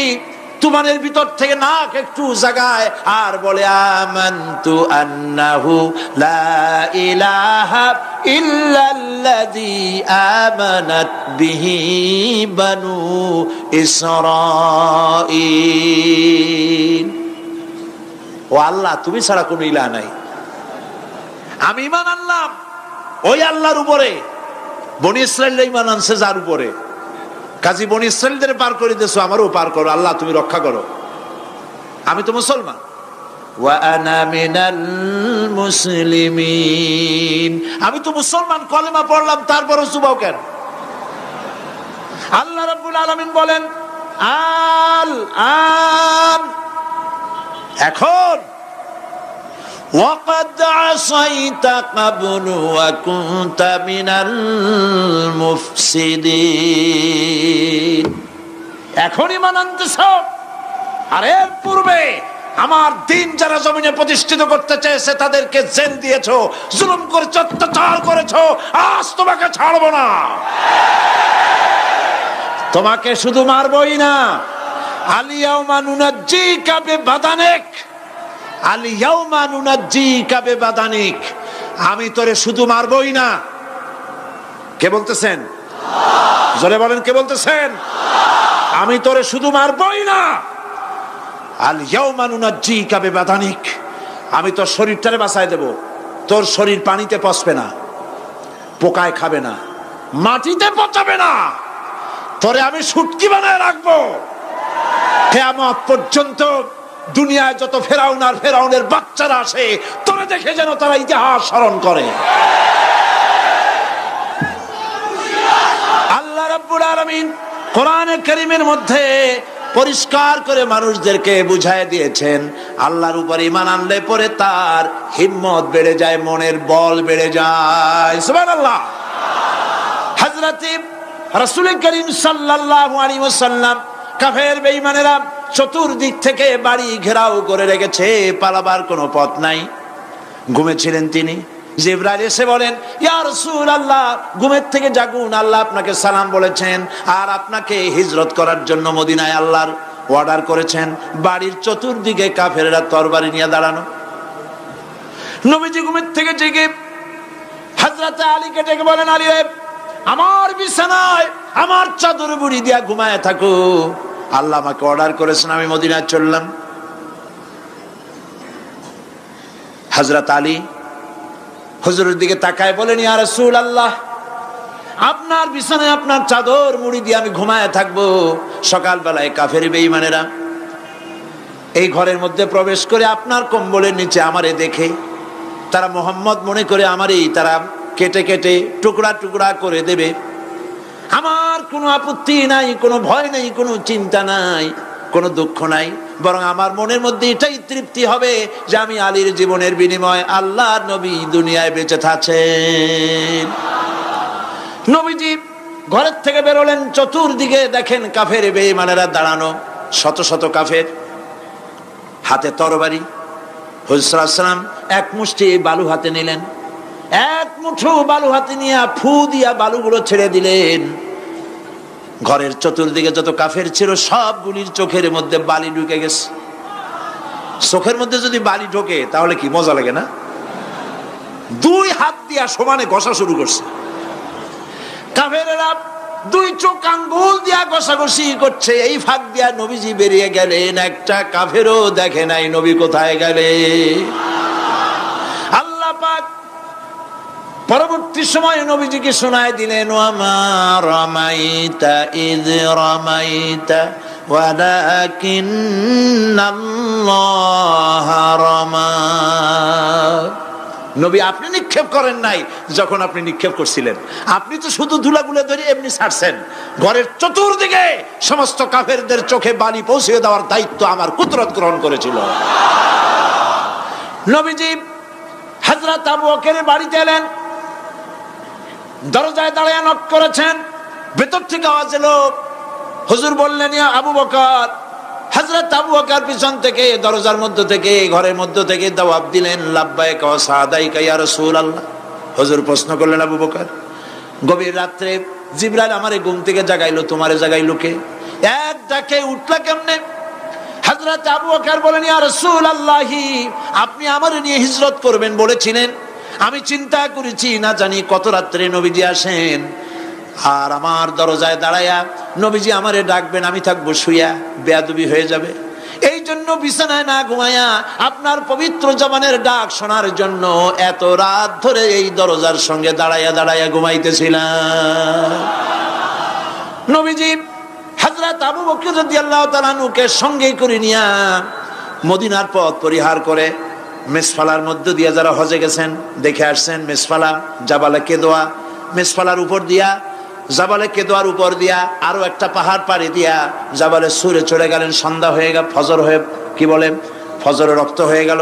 তুমানের ভিতর থেকে নাক একটু জাগায় আর বলে, আমানতু আন্নাহু লা ইলাহা ইল্লাল্লাযী আমানাত বিহি বানু ইসরাঈল। ও আল্লাহ, তুমি ছাড়া কোনো ইলাহ নাই, আমি ঈমান আনলাম ওই আল্লাহর উপরে। বনি ইসরাঈল ঈমান আনছে যার উপরে, কাজী বনি ইসরাঈলদের পার করে দিয়েছো, আমারও পার করো আল্লাহ, তুমি রক্ষা করো। আমি তো মুসলমান। ওয়া আনা মিনাল মুসলিমিন, আমি তো মুসলমান, কলেমা পড়লাম, তারপরও চুবাও কেন? আল্লাহ রাব্বুল আলামিন বলেন, আল এখন وقد عصيت قبل وكنت من المفسدين। এখন ঈমান আনতেছ, আর এর পূর্বে আমার দিন যারা জমিনে প্রতিষ্ঠিত করতে চেয়েছে তাদেরকে জেল দিয়েছো, জুলুম করেছো, অত্যাচার করেছো। আজ তোমাকে ছাড়বো না। তোমাকে শুধু মারবই না, আলিয়াউমা নুনাজ্জিকা বিবাদানিক, আলিয়াউমা নুনাজ্জিকা বিবাদানিক, আমি তোরে শুধু মারবই না। কে বলতেছেন? জোরে বলেন, কে বলতেছেন? আমি তোরে শুধু মারবই না, আলিয়াউমা নুনাজ্জিকা বিবাদানিক, আমি তোর শরীরটারে বাঁচায় দেব। তোর শরীর পানিতে পচবে না, পোকায় খাবে না, মাটিতে পচাবে না, তোরে আমি শুটকি বানায় রাখবো। কিয়ামত পর্যন্ত দুনিয়ায় যত ফেরাউন আর ফেরাউনের বাচ্চারা আসে তোরা দেখে যেন তারা ইতিহাস স্মরণ করে। আল্লাহ রাব্বুল আলামিন কোরআনে কারীমের মধ্যে পরিষ্কার করে মানুষদেরকে বুঝায় দিয়েছেন, আল্লাহর উপর ঈমান আনলে পরে তার হিম্মত বেড়ে যায়, মনের বল বেড়ে যায়। সুবহানাল্লাহ। হযরত রাসূল করিম সাল্লাল্লাহু আলাইহি ওয়াসাল্লাম কাফের বেঈমানেরা চতুর্দিক থেকে বাড়ি ঘেরাও করে রেখেছে, পালাবার কোনো পথ নাই। ঘুমেছিলেন তিনি, জিবরাইল এসে বলেন, ইয়া রাসূলুল্লাহ ঘুমের থেকে জাগুন, আল্লাহ আপনাকে সালাম বলেছেন আর আপনাকে হিজরত করার জন্য মদিনায় আল্লাহর অর্ডার করেছেন। বাড়ির চতুর্দিকে কাফেররা তরবারি নিয়ে দাঁড়ানো। নবীজি ঘুমের থেকে জেগে হযরত আলীকে ডেকে বলেন, আলী রে, আমার বিছানায় আমার চাদর মুড়ি দিয়া ঘুমায় থাকো, আল্লাহ আমাকে অর্ডার করেছেন, আমি মদিনায় চললাম। হযরত আলী হুজুরের দিকে তাকায় বলেন, ইয়া রাসূলুল্লাহ আপনার বিছানায় আপনার চাদর মুড়ি দিয়ে আমি ঘুমায় থাকবো, সকালবেলায় কাফের বেঈমানেরা এই ঘরের মধ্যে প্রবেশ করে আপনার কম্বলের নিচে আমারে দেখে তারা মোহাম্মদ মনে করে আমারই তারা কেটে কেটে টুকরা টুকরা করে দেবে। আমার কোনো আপত্তি নাই, কোনো ভয় নাই, কোনো চিন্তা নাই, কোনো দুঃখ নাই, বরং আমার মনের মধ্যে এটাই তৃপ্তি হবে যে আমি আলীর জীবনের বিনিময় আল্লাহর নবী দুনিয়ায় বেঁচে থাকেন। নবীজি ঘরের থেকে বেরোলেন, চতুর্দিকে দেখেন কাফের বেঈমানেরা দাঁড়ানো, শত শত কাফের, হাতে তরবারি। হুজুর সাল্লাল্লাহু আলাইহি ওয়াসাল্লাম এক মুষ্টি বালু হাতে নিলেন, এক মুঠো বালু হাতে নিয়ে ফু দিয়া বালুগুলো ছেড়ে দিলেন। ঘরের চতুর্দিকে যত কাফের ছিল সবগুলির চোখের মধ্যে বালি ঢুকে গেছে। চোখের মধ্যে যদি বালি ঢোকে তাহলে কি মজা লাগে না? দুই হাত দিয়া সমানে ঘষা শুরু করছে কাফেরেরা, দুই চোখ আঙ্গুল দিয়া ঘষাঘষি করছে। এই ফাঁক দিয়া নবীজি বেরিয়ে গেলেন, একটা কাফেরও দেখে নাই নবী কোথায় গেলে। আল্লাহ পাক পরবর্তী সময়ে নবীজিকে শোনায় দিলেন, ওয়ামা রামাইতা ইয রামাইতা ওয়ালাকিন্নাল্লাহ রামা। নবী আপনি নিক্ষেপ করেন নাই যখন আপনি নিক্ষেপ করছিলেন, আপনি তো শুধু ধুলাগুলো ধরে এমনি ছাড়ছেন। ঘরের চতুর্দিকে সমস্ত কাফেরদের চোখে বালি পৌঁছে দেওয়ার দায়িত্ব আমার কুদরত গ্রহণ করেছিল। নবীজি হযরত আবু বকরের বাড়িতে এলেন, দরজায় দাঁড়িয়ে নক করেছেন, ভেতর থেকে আওয়াজ এলো। হুজুর বললেন, ইয়া আবু বকর। হযরত আবু বকর পিছন থেকে দরজার মধ্য থেকে ঘরের মধ্য থেকে জবাব দিলেন, লাব্বাইকা ওয়া সাদাইকা ইয়া রাসূলুল্লাহ। হুজুর প্রশ্ন করলেন, আবু বকর গভীর রাত্রে জিবরাইল আমারে ঘুম থেকে জাগাইলো, তোমারে জাগাইলো কে? এক ডাকে উঠলা কেমনে? হযরত আবু বকর বলেন, ইয়া রাসূলুল্লাহ আপনি আমারে নিয়ে হিজরত করবেন বলেছিলেন, আমি চিন্তা করেছি না জানি কত রাত্রে নবীজি আসেন, আর আমার দরজায় দাঁড়ায়া নবীজি আমারে ডাকবেন, আমি থাকবো শুয়া, বেয়াদবি হয়ে যাবে। এই জন্য বিছানায় না ঘুমায়া আপনার পবিত্র জবানের ডাক শোনার জন্য এত রাত ধরে এই দরজার সঙ্গে দাঁড়ায়া দাঁড়ায়া ঘুমাইতেছিলাম। নবীজি হযরত আবু বকর রাদিয়াল্লাহু তাআলা আনহুকে সঙ্গে করে নিয়া মদিনার পথ পরিহার করে মেসফালার মধ্য দিয়ে যারা হজে গেছেন দেখে আসছেন, মেসফালা জাবালে কেদোয়া, মেসফালার উপর দিয়া জাবালে কেদোয়ার উপর দিয়া আরো একটা পাহাড় পাড়ি দিয়া জাবালে সুরে চলে গেলেন। সন্ধ্যা হয়ে গেল, ফজর হয়ে কি বলে ফজরের রক্ত হয়ে গেল।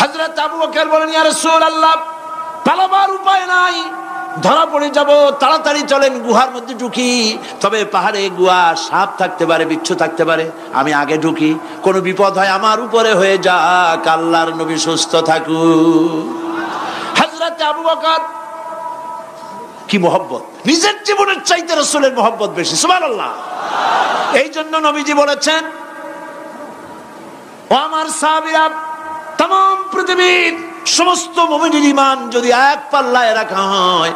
হযরত আবু বকর বলেন, ইয়া রাসূলুল্লাহ পালাবার উপায় নাই, ধরা পড়ে যাব, তাড়াতাড়ি চলেন গুহার মধ্যে ঢুকি। তবে পাহাড়ে গুহা, সাপ থাকতে পারে, বিচ্ছু থাকতে পারে, আমি আগে ঢুকি, কোনো বিপদ হয় আমার উপরে হয়ে যাক, আল্লাহর নবী সুস্থ থাকুক। হযরত আবু বকর কি মহব্বত, নিজের জীবনের চাইতে রাসূলের মহব্বত বেশি, সুবহানাল্লাহ। এই জন্য নবীজি বলেছেন, ও আমার সাহাবীরা, तमाम পৃথিবীর সমস্ত মুমিনের ঈমান যদি এক পাল্লায় রাখা হয়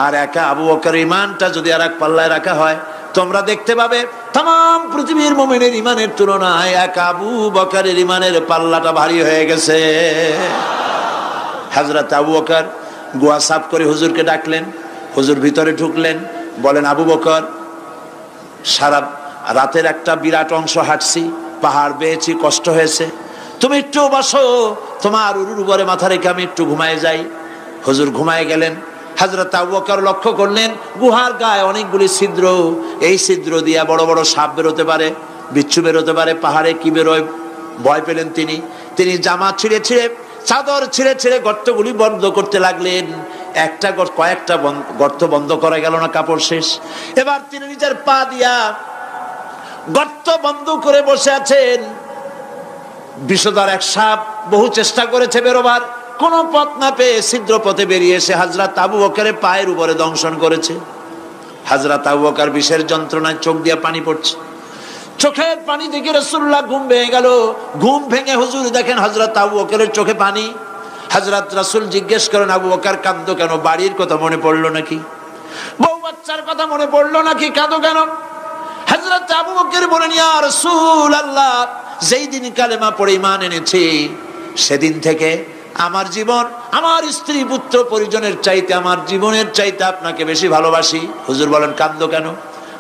আর একা আবু বকরের ঈমানটা যদি আরেক পাল্লায় রাখা হয়, তোমরা দেখতে পাবে तमाम পৃথিবীর মুমিনের ঈমানের তুলনায় একা আবু বকরের ঈমানের পাল্লাটা ভারী হয়ে গেছে। হযরত আবু বকর গুয়া সাফ করে হুজুরকে ডাকলেন, হুজুর ভিতরে ঢুকলেন, বলেন, আবু বকর সারা রাতের একটা বিরাট অংশ হাঁটছি, পাহাড় বেয়েছি, কষ্ট হয়েছে, তুমি একটু বসো, তোমার উরুর উপরে মাথা রেখে আমি একটু ঘুমায় যাই। হুজুর ঘুমায় গেলেন। হযরত আবু বকর লক্ষ্য করলেন গুহার গায়ে অনেকগুলি ছিদ্র, এই ছিদ্র দিয়ে বড় বড় সাপ বেরোতে পারে, বিচ্ছু বেরোতে পারে, পাহাড়ে কি বেরোয় ভয় পেলেন তিনি জামা ছিঁড়ে ছিঁড়ে, চাদর ছিঁড়ে ছিঁড়ে গর্তগুলি বন্ধ করতে লাগলেন। কয়েকটা গর্ত বন্ধ করা গেল না, কাপড় শেষ। এবার তিনি নিজের পা দিয়া গর্ত বন্ধ করে বসে আছেন। বিষধর এক সাপ বহু চেষ্টা করেছে বেরোবার, কোন পথ না পেয়ে ছিদ্র পথে বেরিয়ে এসে হযরত আবু বকরের পায়ের উপরে দংশন করেছে। হযরত আবু বকর বিষের যন্ত্রণায় চোখ দিয়ে পানি পড়ছে, চোখের পানি দেখে রাসূলুল্লাহ ঘুম ভেঙে গেল। ঘুম ভেঙে হুজুর দেখেন হযরত আবু বকরের চোখে পানি। হযরত রাসূল জিজ্ঞেস করেন, আবু বকর কাঁদো কেন? বাড়ির কথা মনে পড়লো নাকি? বউ বাচ্চার কথা মনে পড়লো নাকি? কাঁদো কেন? হযরত আবু বকর বলেন, ইয়া রাসূলুল্লাহ, যেই দিন কালেমা পড়ে ঈমান এনেছি সেদিন থেকে আমার জীবন, আমার স্ত্রী পুত্র পরিজনের চাইতে, আমার জীবনের চাইতে আপনাকে বেশি ভালোবাসি। হুজুর বলেন, কাঁদো কেন?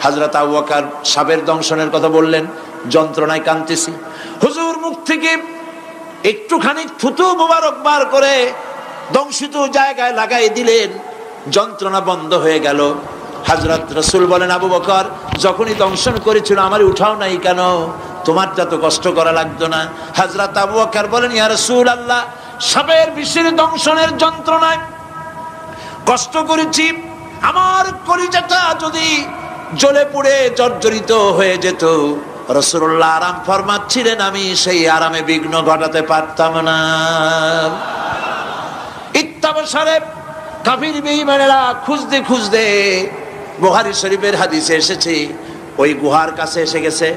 হযরত আবু বকর সাপের দংশনের কথা বললেন, যন্ত্রণায় কাঁদতেছি। হুজুর মুখ থেকে একটুখানি থুতু মোবারক বার করে দংশিত জায়গায় লাগাই দিলেন, যন্ত্রণা বন্ধ হয়ে গেল। হযরত রাসূল বলেন, আবু বকর, যখনই দংশন করেছিল আমার উঠাও নাই কেন? তোমার যত কষ্ট করা লাগতো না। হযরত আবু বকর বলেন, ইয়া রাসূলুল্লাহ, সাপের বিষের দংশনের যন্ত্রণায় কষ্ট করেছি, আমার কলিজাটা যদি জ্বলে পুড়ে জর্জরিত হয়ে যেত, রাসূলুল্লাহ আরাম ফরমাচ্ছিলেন, আমি সেই আরামে বিঘ্ন ঘটাতে পারতাম না। ইত্তাবসারে কাফির বেঈমানেরা খুঁজতে খুঁজতে, বুখারী শরীফের হাদিসে এসেছে, ওই গুহার কাছে এসে গেছে।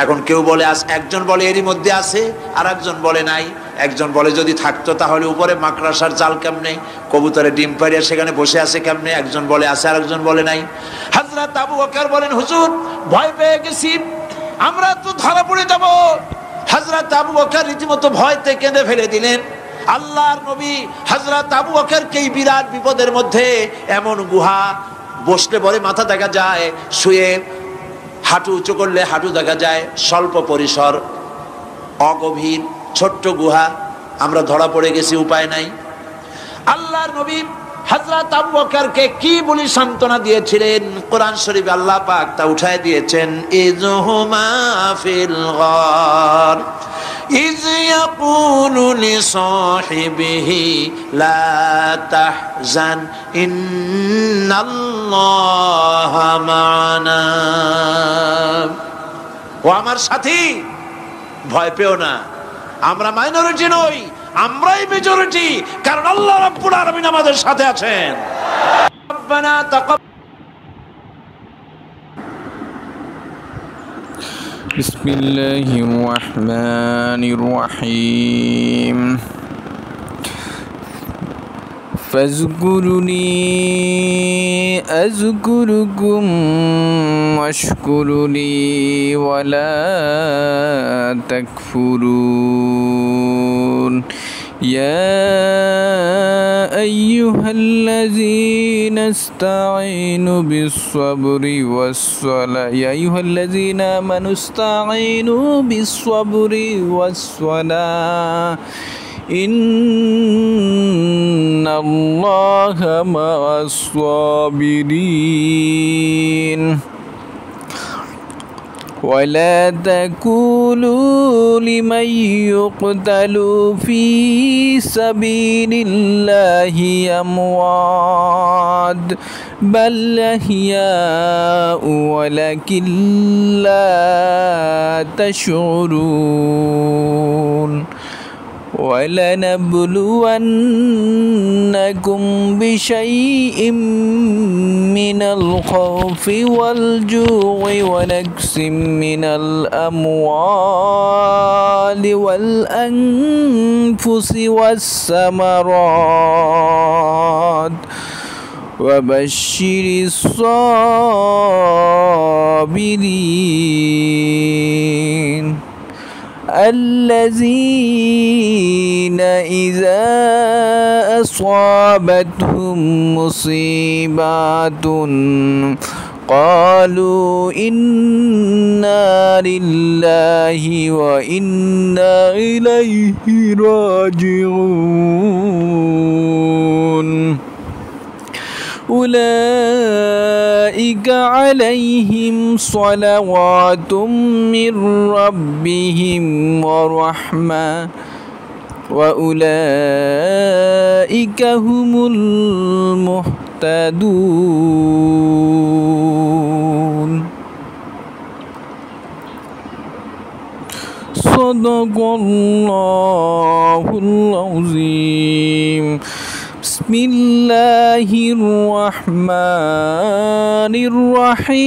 এখন কেউ বলে একজন বলে এরই মধ্যে আছে, আর একজন বলে নাই। একজন বলে যদি থাকতো তাহলে উপরে মাকড়াসার জাল কেমনে, কবুতরে ডিম পাড়িয়ে সেখানে বসে আছে কেমনে? একজন বলে আছে, আর একজন বলে নাই। হযরত আবু বকর বলেন, হুজুর ভয় পেয়ে গেছি, আমরা তো ধরা পড়ে যাব। হযরত আবু বকর রীতিমতো ভয়তে কেঁদে ফেলে দিলেন। আল্লাহর নবী হযরত আবু বকরকে এই বিরাট বিপদের মধ্যে, এমন গুহা, বসলে পরে মাথা দেখা যায়, শুয়ে হাঁটু উঁচু করলে হাঁটু দেখা যায়, স্বল্প পরিসর, অগভীর ছোট্ট গুহা, আমরা ধরা পড়ে গেছি, উপায় নাই। আল্লাহর নবী হযরত আবু বকরকে কি বলি সান্ত্বনা দিয়েছিলেন, কোরআন শরীফে আল্লাহ পাক তা উঠায় দিয়েছেন। ইযহুমা ফিল গার ইয ইয়াকুলু লিসাহিবিহি লা তাহজান ইন্নাল্লাহা মা'ানা। ও আমার সাথী, ভয় পেও না, আমরা মাইনরিটি নই, আমরাই মেজরিটি, কারণ আল্লাহ রাব্বুল আলামিন আমাদের সাথে আছেন। রব্বানা তাকাব্বাল। বিসমিল্লাহির রহমানির রহিম। ফাযকুরুনি আযকুরুকুম ওয়াশকুরুলি ওয়ালা তাকফুরুন। ইয়া আইয়ুহাল্লাযীনা ইসতাঈনু বিস-সাবরি ওয়াস-সালাহ, ইয়া আইয়ুহাল্লাযীনা আমানু ইসতাঈনু বিস-সাবরি ওয়াস-সালাহ, ইন্নাল্লাহা মা'আস-সাবিরিন। ولا تقولوا لمن يقتل في سبيل الله أموات بل أحياء ولكن لا تشعرون ولنبلونكم بشيء من الخوف والجوع ونقص من الأموال والأنفس والثمرات وبشر الصابرين الذين إذا أصابتهم مصيبات قالوا إنا لله وإنا إليه راجعون أولئك عليهم صلوات من ربهم ورحمة وأولئك هم المهتدون صدق الله العظيم بسم الله الرحمن الرحيم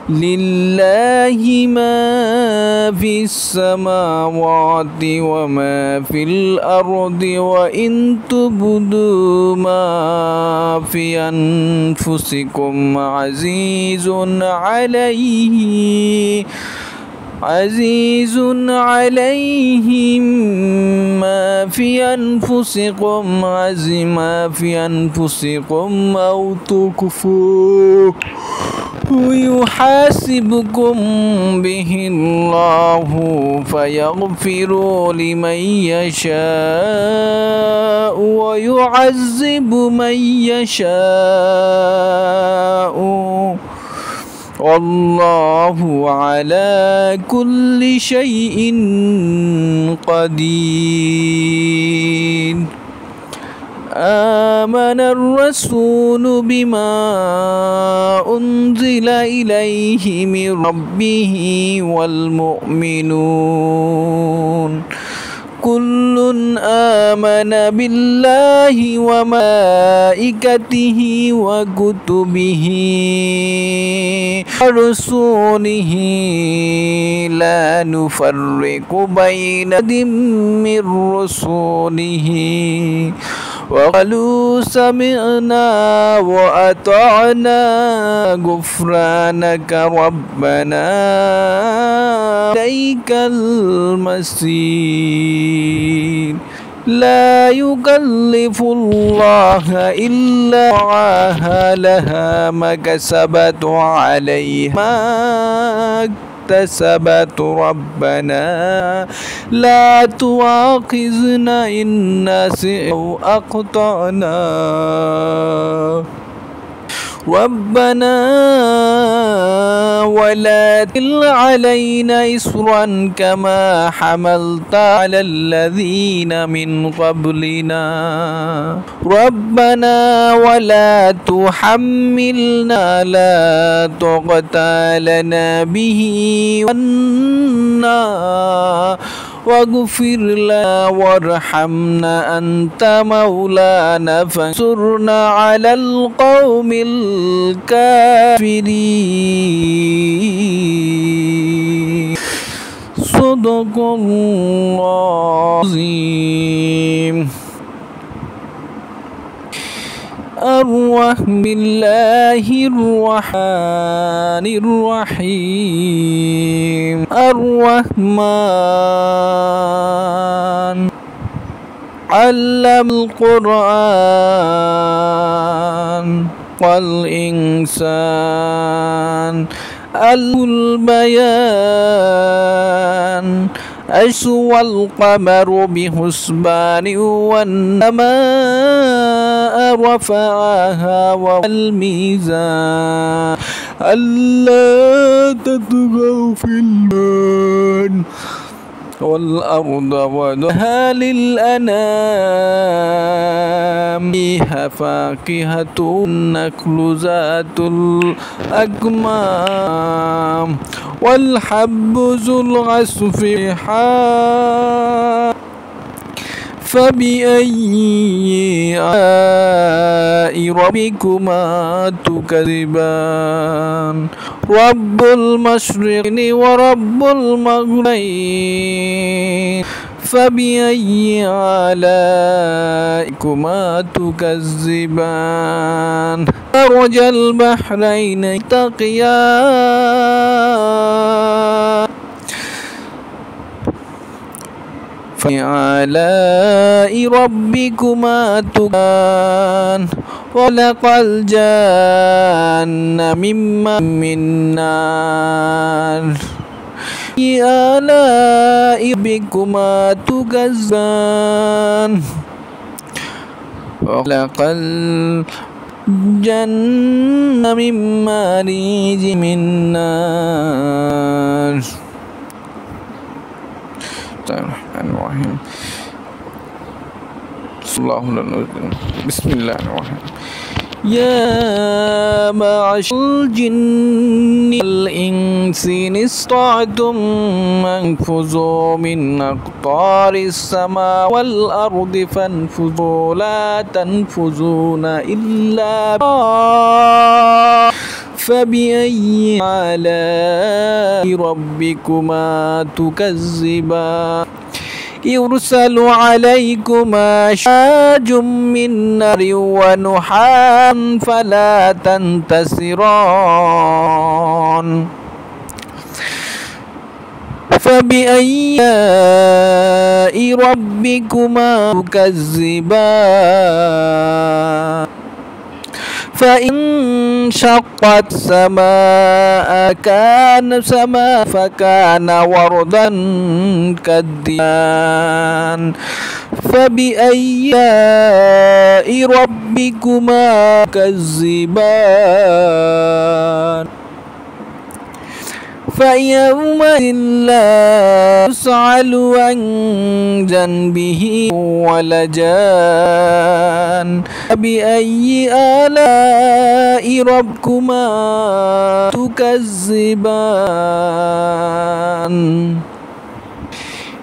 لله ما في السماوات وما في الأرض وإن تبدوا ما في أنفسكم عزيز عليه ما في أنفسكم أو تخفوه ويحاسبكم به الله فيغفر لمن يشاء ويعذب من يشاء والله على كل شيء قدير آمن الرسول بما أنزل إليه من ربه والمؤمنون كل آمن بالله وملائكته وكتبه ورسوله لا نفرق بين أحد من رسوله وقالوا سمعنا وأطعنا غفرانك ربنا إليك المصير لا يكلف الله إلا وسعها لها ما كسبت وعليها ما اكتسبت ربنا لا تؤاخذنا إن نسينا أو أخطأنا ربنا ولا تحمل علينا إصرا كما حملت على الذين من قبلنا ربنا ولا تحملنا لا طاقة لنا به واغفر لنا وارحمنا أنت مولانا فانصرنا على القوم الكافرين صدق الله العظيم بالله الرحمن الرحيم الرحمن علم القرآن والإنسان البيان أسوى القمر بحسبان والسماء رفعها والميزان ألا تطغوا في الميزان والأرض وضعها للأنام فيها فاكهة النخل ذات الأكمام والحب ذو العصف ريحان فبأي آلاء ربكما تكذبان رب المشرق ورب المغربين فبأي آلائكما تكذبان مرج البحرين يلتقيان فبآلاء ربكما تكذبان خلق الجان من نار آلاء ربكما تكذبان وخلق الجنة من مارج من نار بسم الله الرحمن يا معشر الجن والإنس إن استطعتم أن تنفذوا من أقطار السماء والأرض فانفذوا لا تنفذون إلا فبأي آلاء ربكما تكذبان يرسل عليكما شاج من نار ونحام فلا تنتصران فبأي آلاء ربكما تكذبان فإن شقت سماء كان سماء فكان وردا كالدهان فبأي آلاء ربكما تكذبان فيومئذ لا يسأل عن ذنبه ولجان فبأي آلاء ربكما تكذبان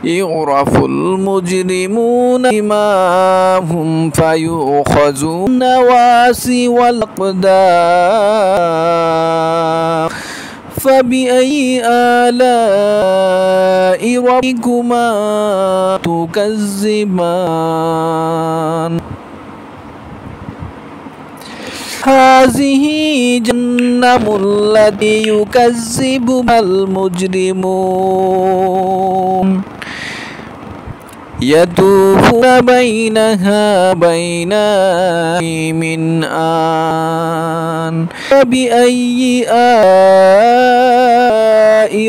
يعرف المجرمون بما هم فيؤخذون النواسي والأقدام فبأي آلاء ربكما تكذبان هذه جهنم التي يكذب بها المجرمون يطوفون بينها من آن فبأي آلاء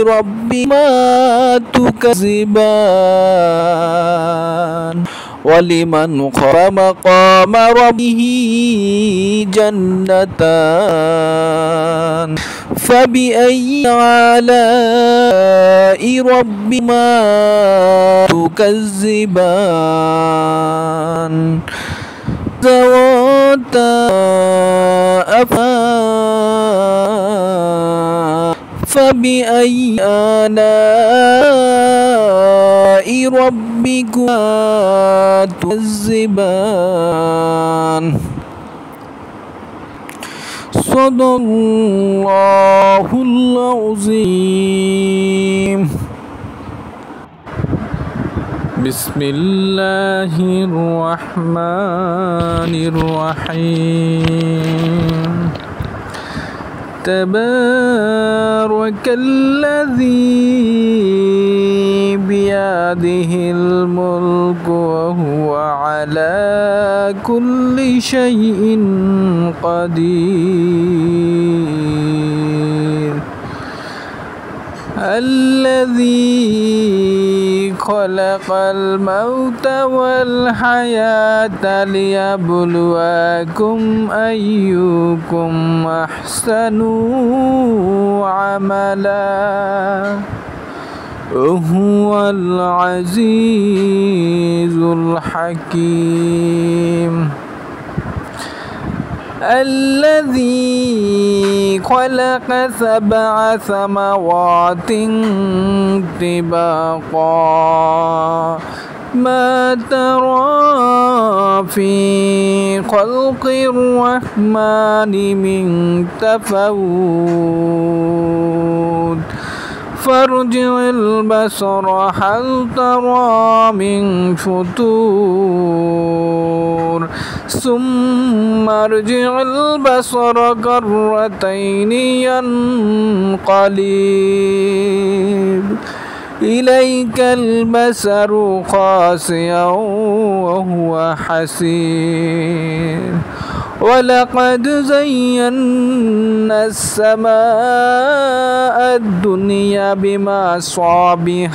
ربكما تكذبان ولمن خاف مقام ربه جنتان فبأي آلاء ربكما تكذبان ذواتا أفنان فبأي آلاء ربكما تكذبان صدق الله العظيم بسم الله الرحمن الرحيم تبارك الذي بيده الملك وهو على كل شيء قدير الذي خلق الموت والحياة ليبلوكم أيكم أحسن عملا وهو العزيز الحكيم الذي خلق 7 سماوات طباقا ما ترى في خلق الرحمن من تفاوت فارجع البصر هل ترى من فتور ثم ارجع البصر كرتين ينقلب إليك البصر خاسئا وهو حسير ولقد زينا السماء الدنيا بمصابيح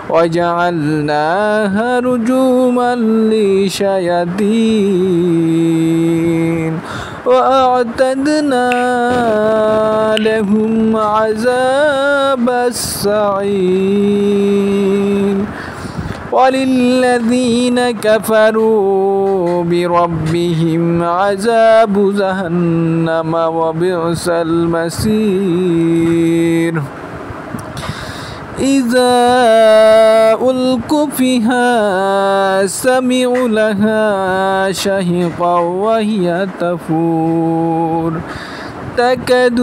وجعلناها رجوما للشياطين وأعتدنا لهم عذاب السعير وللذين كفروا بربهم عذاب جهنم وبئس المصير إذا ألقوا فيها سمعوا لها شهيقا وهي تفور تكاد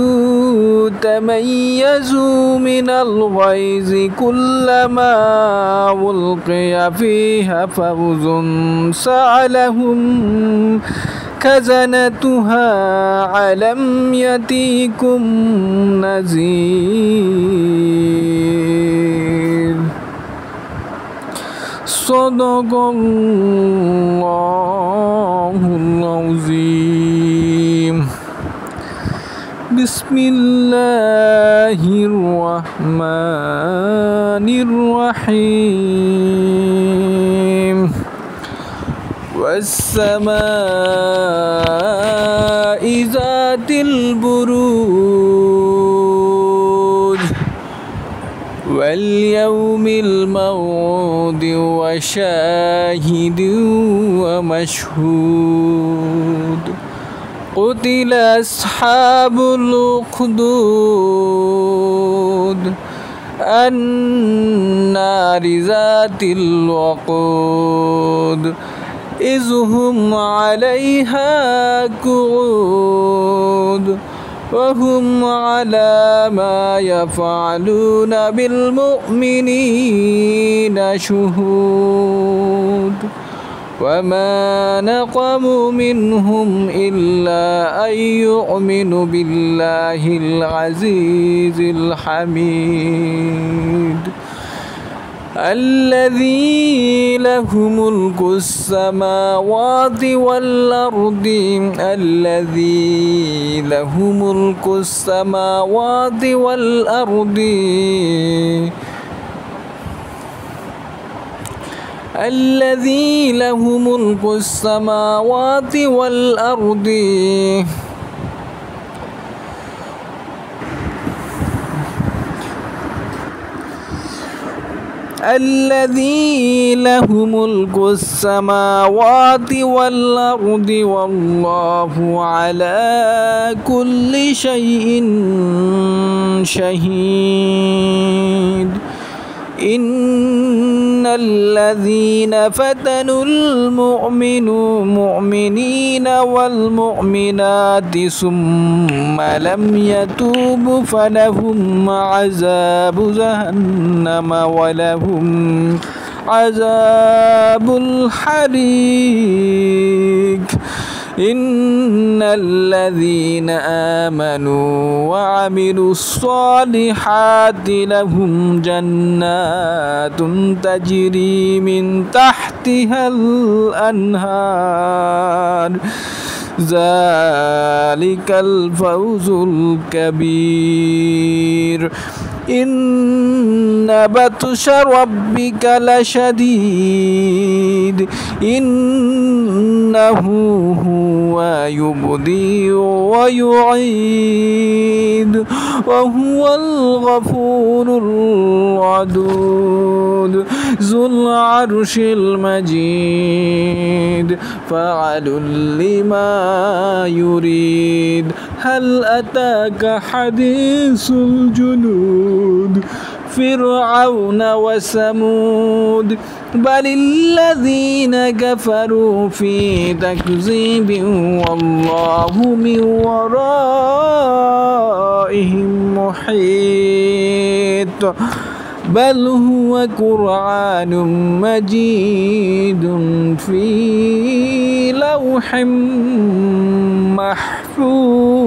تميز من الغيظ كلما ألقي فيها فوز سألهم خزنتها ألم يأتكم نذير صدق الله العظيم بسم الله الرحمن الرحيم والسماء ذات البروج واليوم الموعود وشاهد ومشهود قتل أصحاب الأخدود النار ذات الوقود إذ هم عليها قعود وهم على ما يفعلون بالمؤمنين شهود وما نقموا منهم إلا أن يؤمنوا بالله العزيز الحميد الذي له ملك السماوات والأرض الذي له ملك السماوات والأرض الذي له ملك السماوات والأرض الذي له ملك السماوات والأرض والله على كل شيء شهيد إن الذين فتنوا المؤمنين والمؤمنات ثم لم يتوبوا فلهم عذاب جهنم ولهم عذاب الحريق إن الذين آمنوا وعملوا الصالحات لهم جنات تجري من تحتها الأنهار ذلك الفوز الكبير إن بطش ربك لشديد إنه هو يبدئ ويعيد وهو الغفور الودود ذو العرش المجيد فعل لما يريد هل أتاك حديث الجنود فرعون وثمود بل الذين كفروا في تكذيب والله من ورائهم محيط بل هو قرآن مجيد في لوح محفوظ.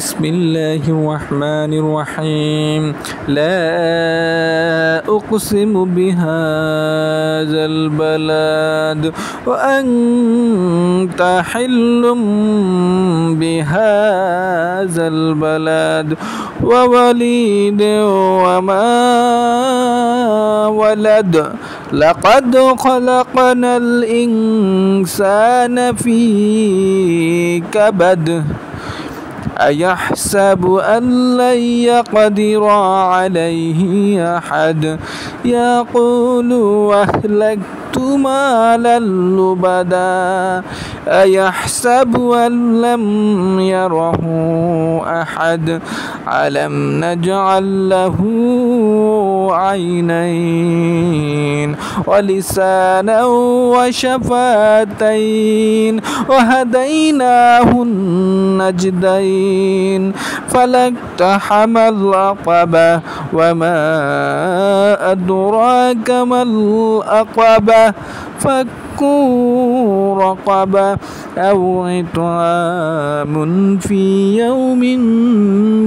بسم الله الرحمن الرحيم لا أقسم بهذا البلد وأنت حل بهذا البلد ووليد وما ولد لقد خلقنا الإنسان في كبد أيحسب أن لن يقدر عليه أحد يقول أهلكت مالا لبدا أيحسب أن لم يره أحد ألم نجعل له عينين ولسانا وشفتين وهديناه النجدين فلاقتحم العقبة وما أدراك ما العقبة فك رقبة أو إطعام في يوم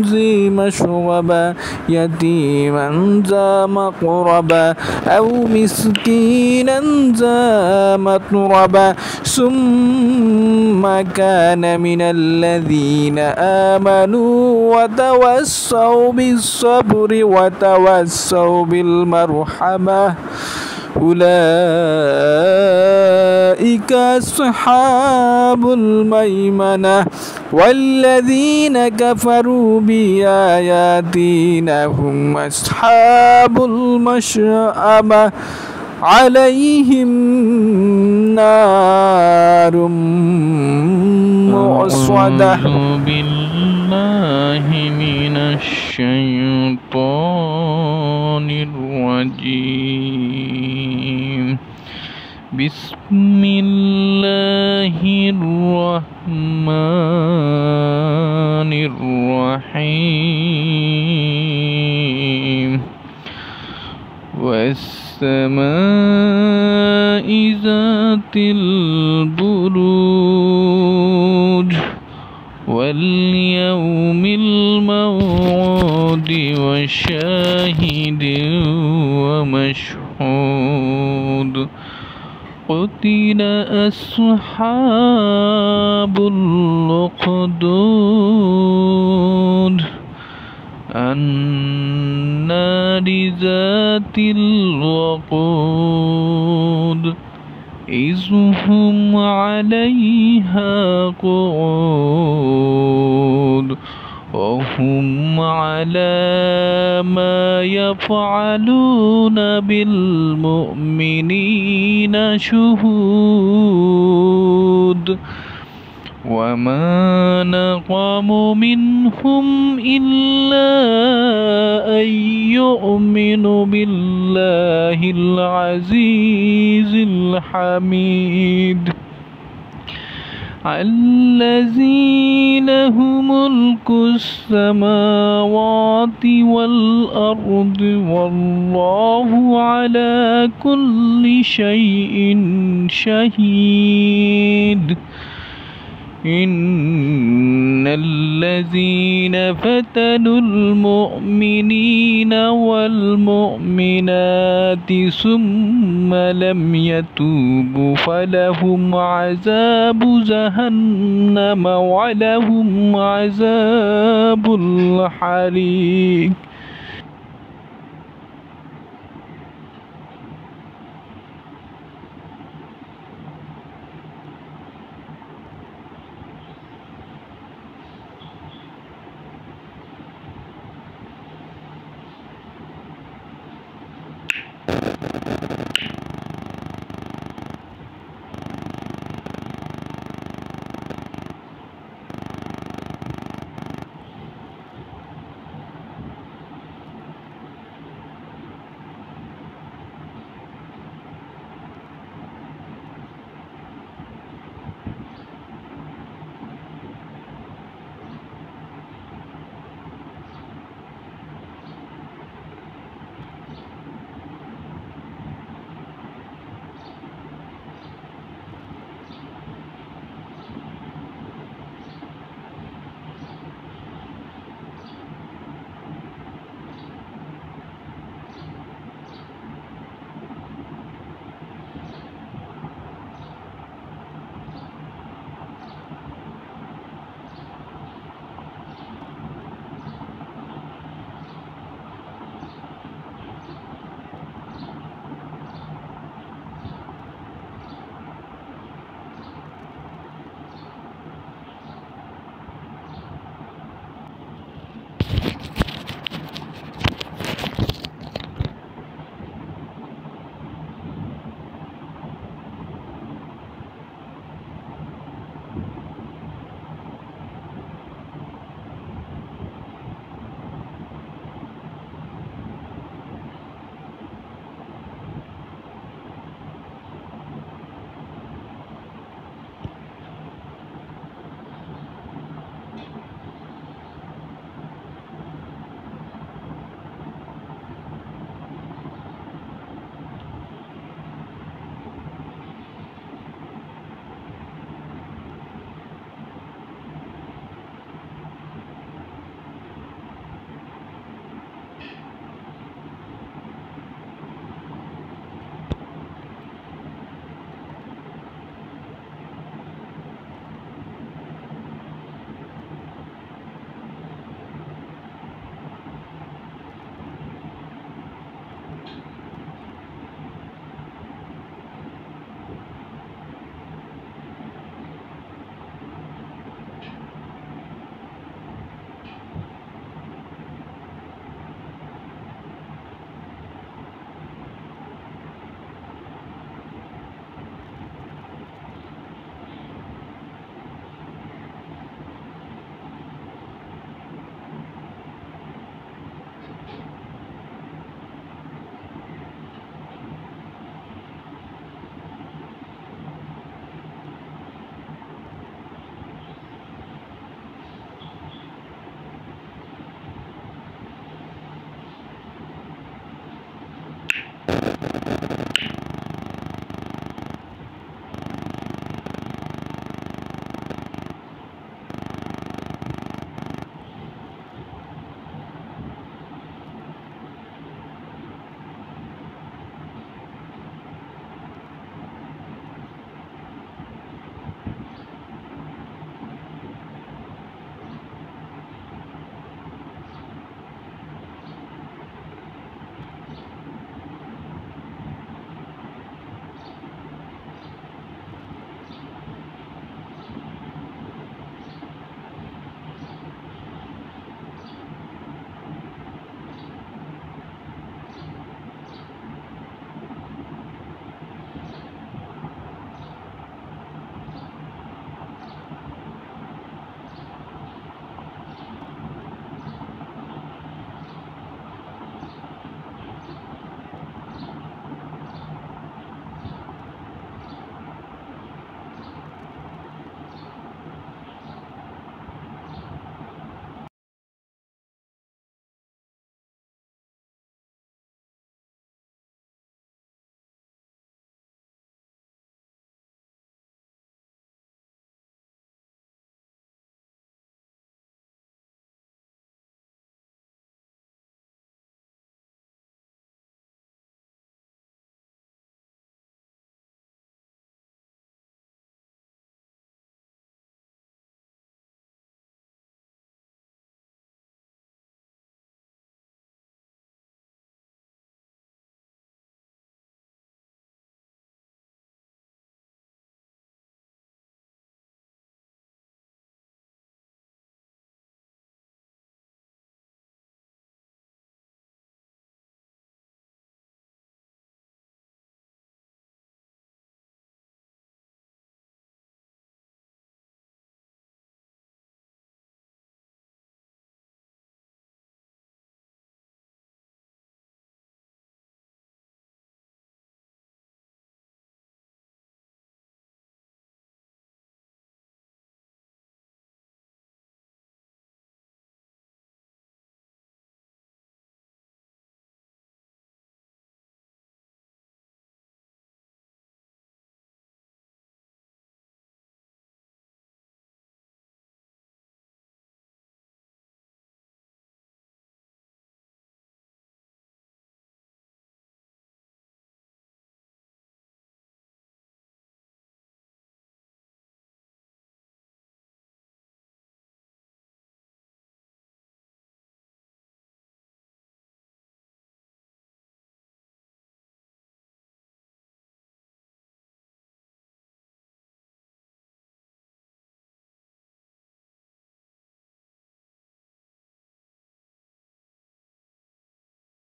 ذي مسغبة يتيما ذا مقربة أو مسكينا ذا متربة ثم كان من الذين آمنوا وتوسوا بالصبر وتوسوا بالمرحمة أولئك أصحاب الميمنة والذين كفروا بآياتنا هم أصحاب المشأمة عليهم نار مؤصدة أعوذ بالله من الشيطان الرجيم بسم الله الرحمن الرحيم والسماء ذات البروج واليوم الموعود وشاهد ومشهود قتل أصحاب الأخدود النار ذات الوقود إذ هم عليها قعود وهم على ما يفعلون بالمؤمنين شهود وما نقم منهم إلا أن يؤمنوا بالله العزيز الحميد الذي له ملك السماوات والأرض والله على كل شيء شهيد إن الذين فتنوا المؤمنين والمؤمنات ثم لم يتوبوا فلهم عذاب جهنم ولهم عذاب الحريق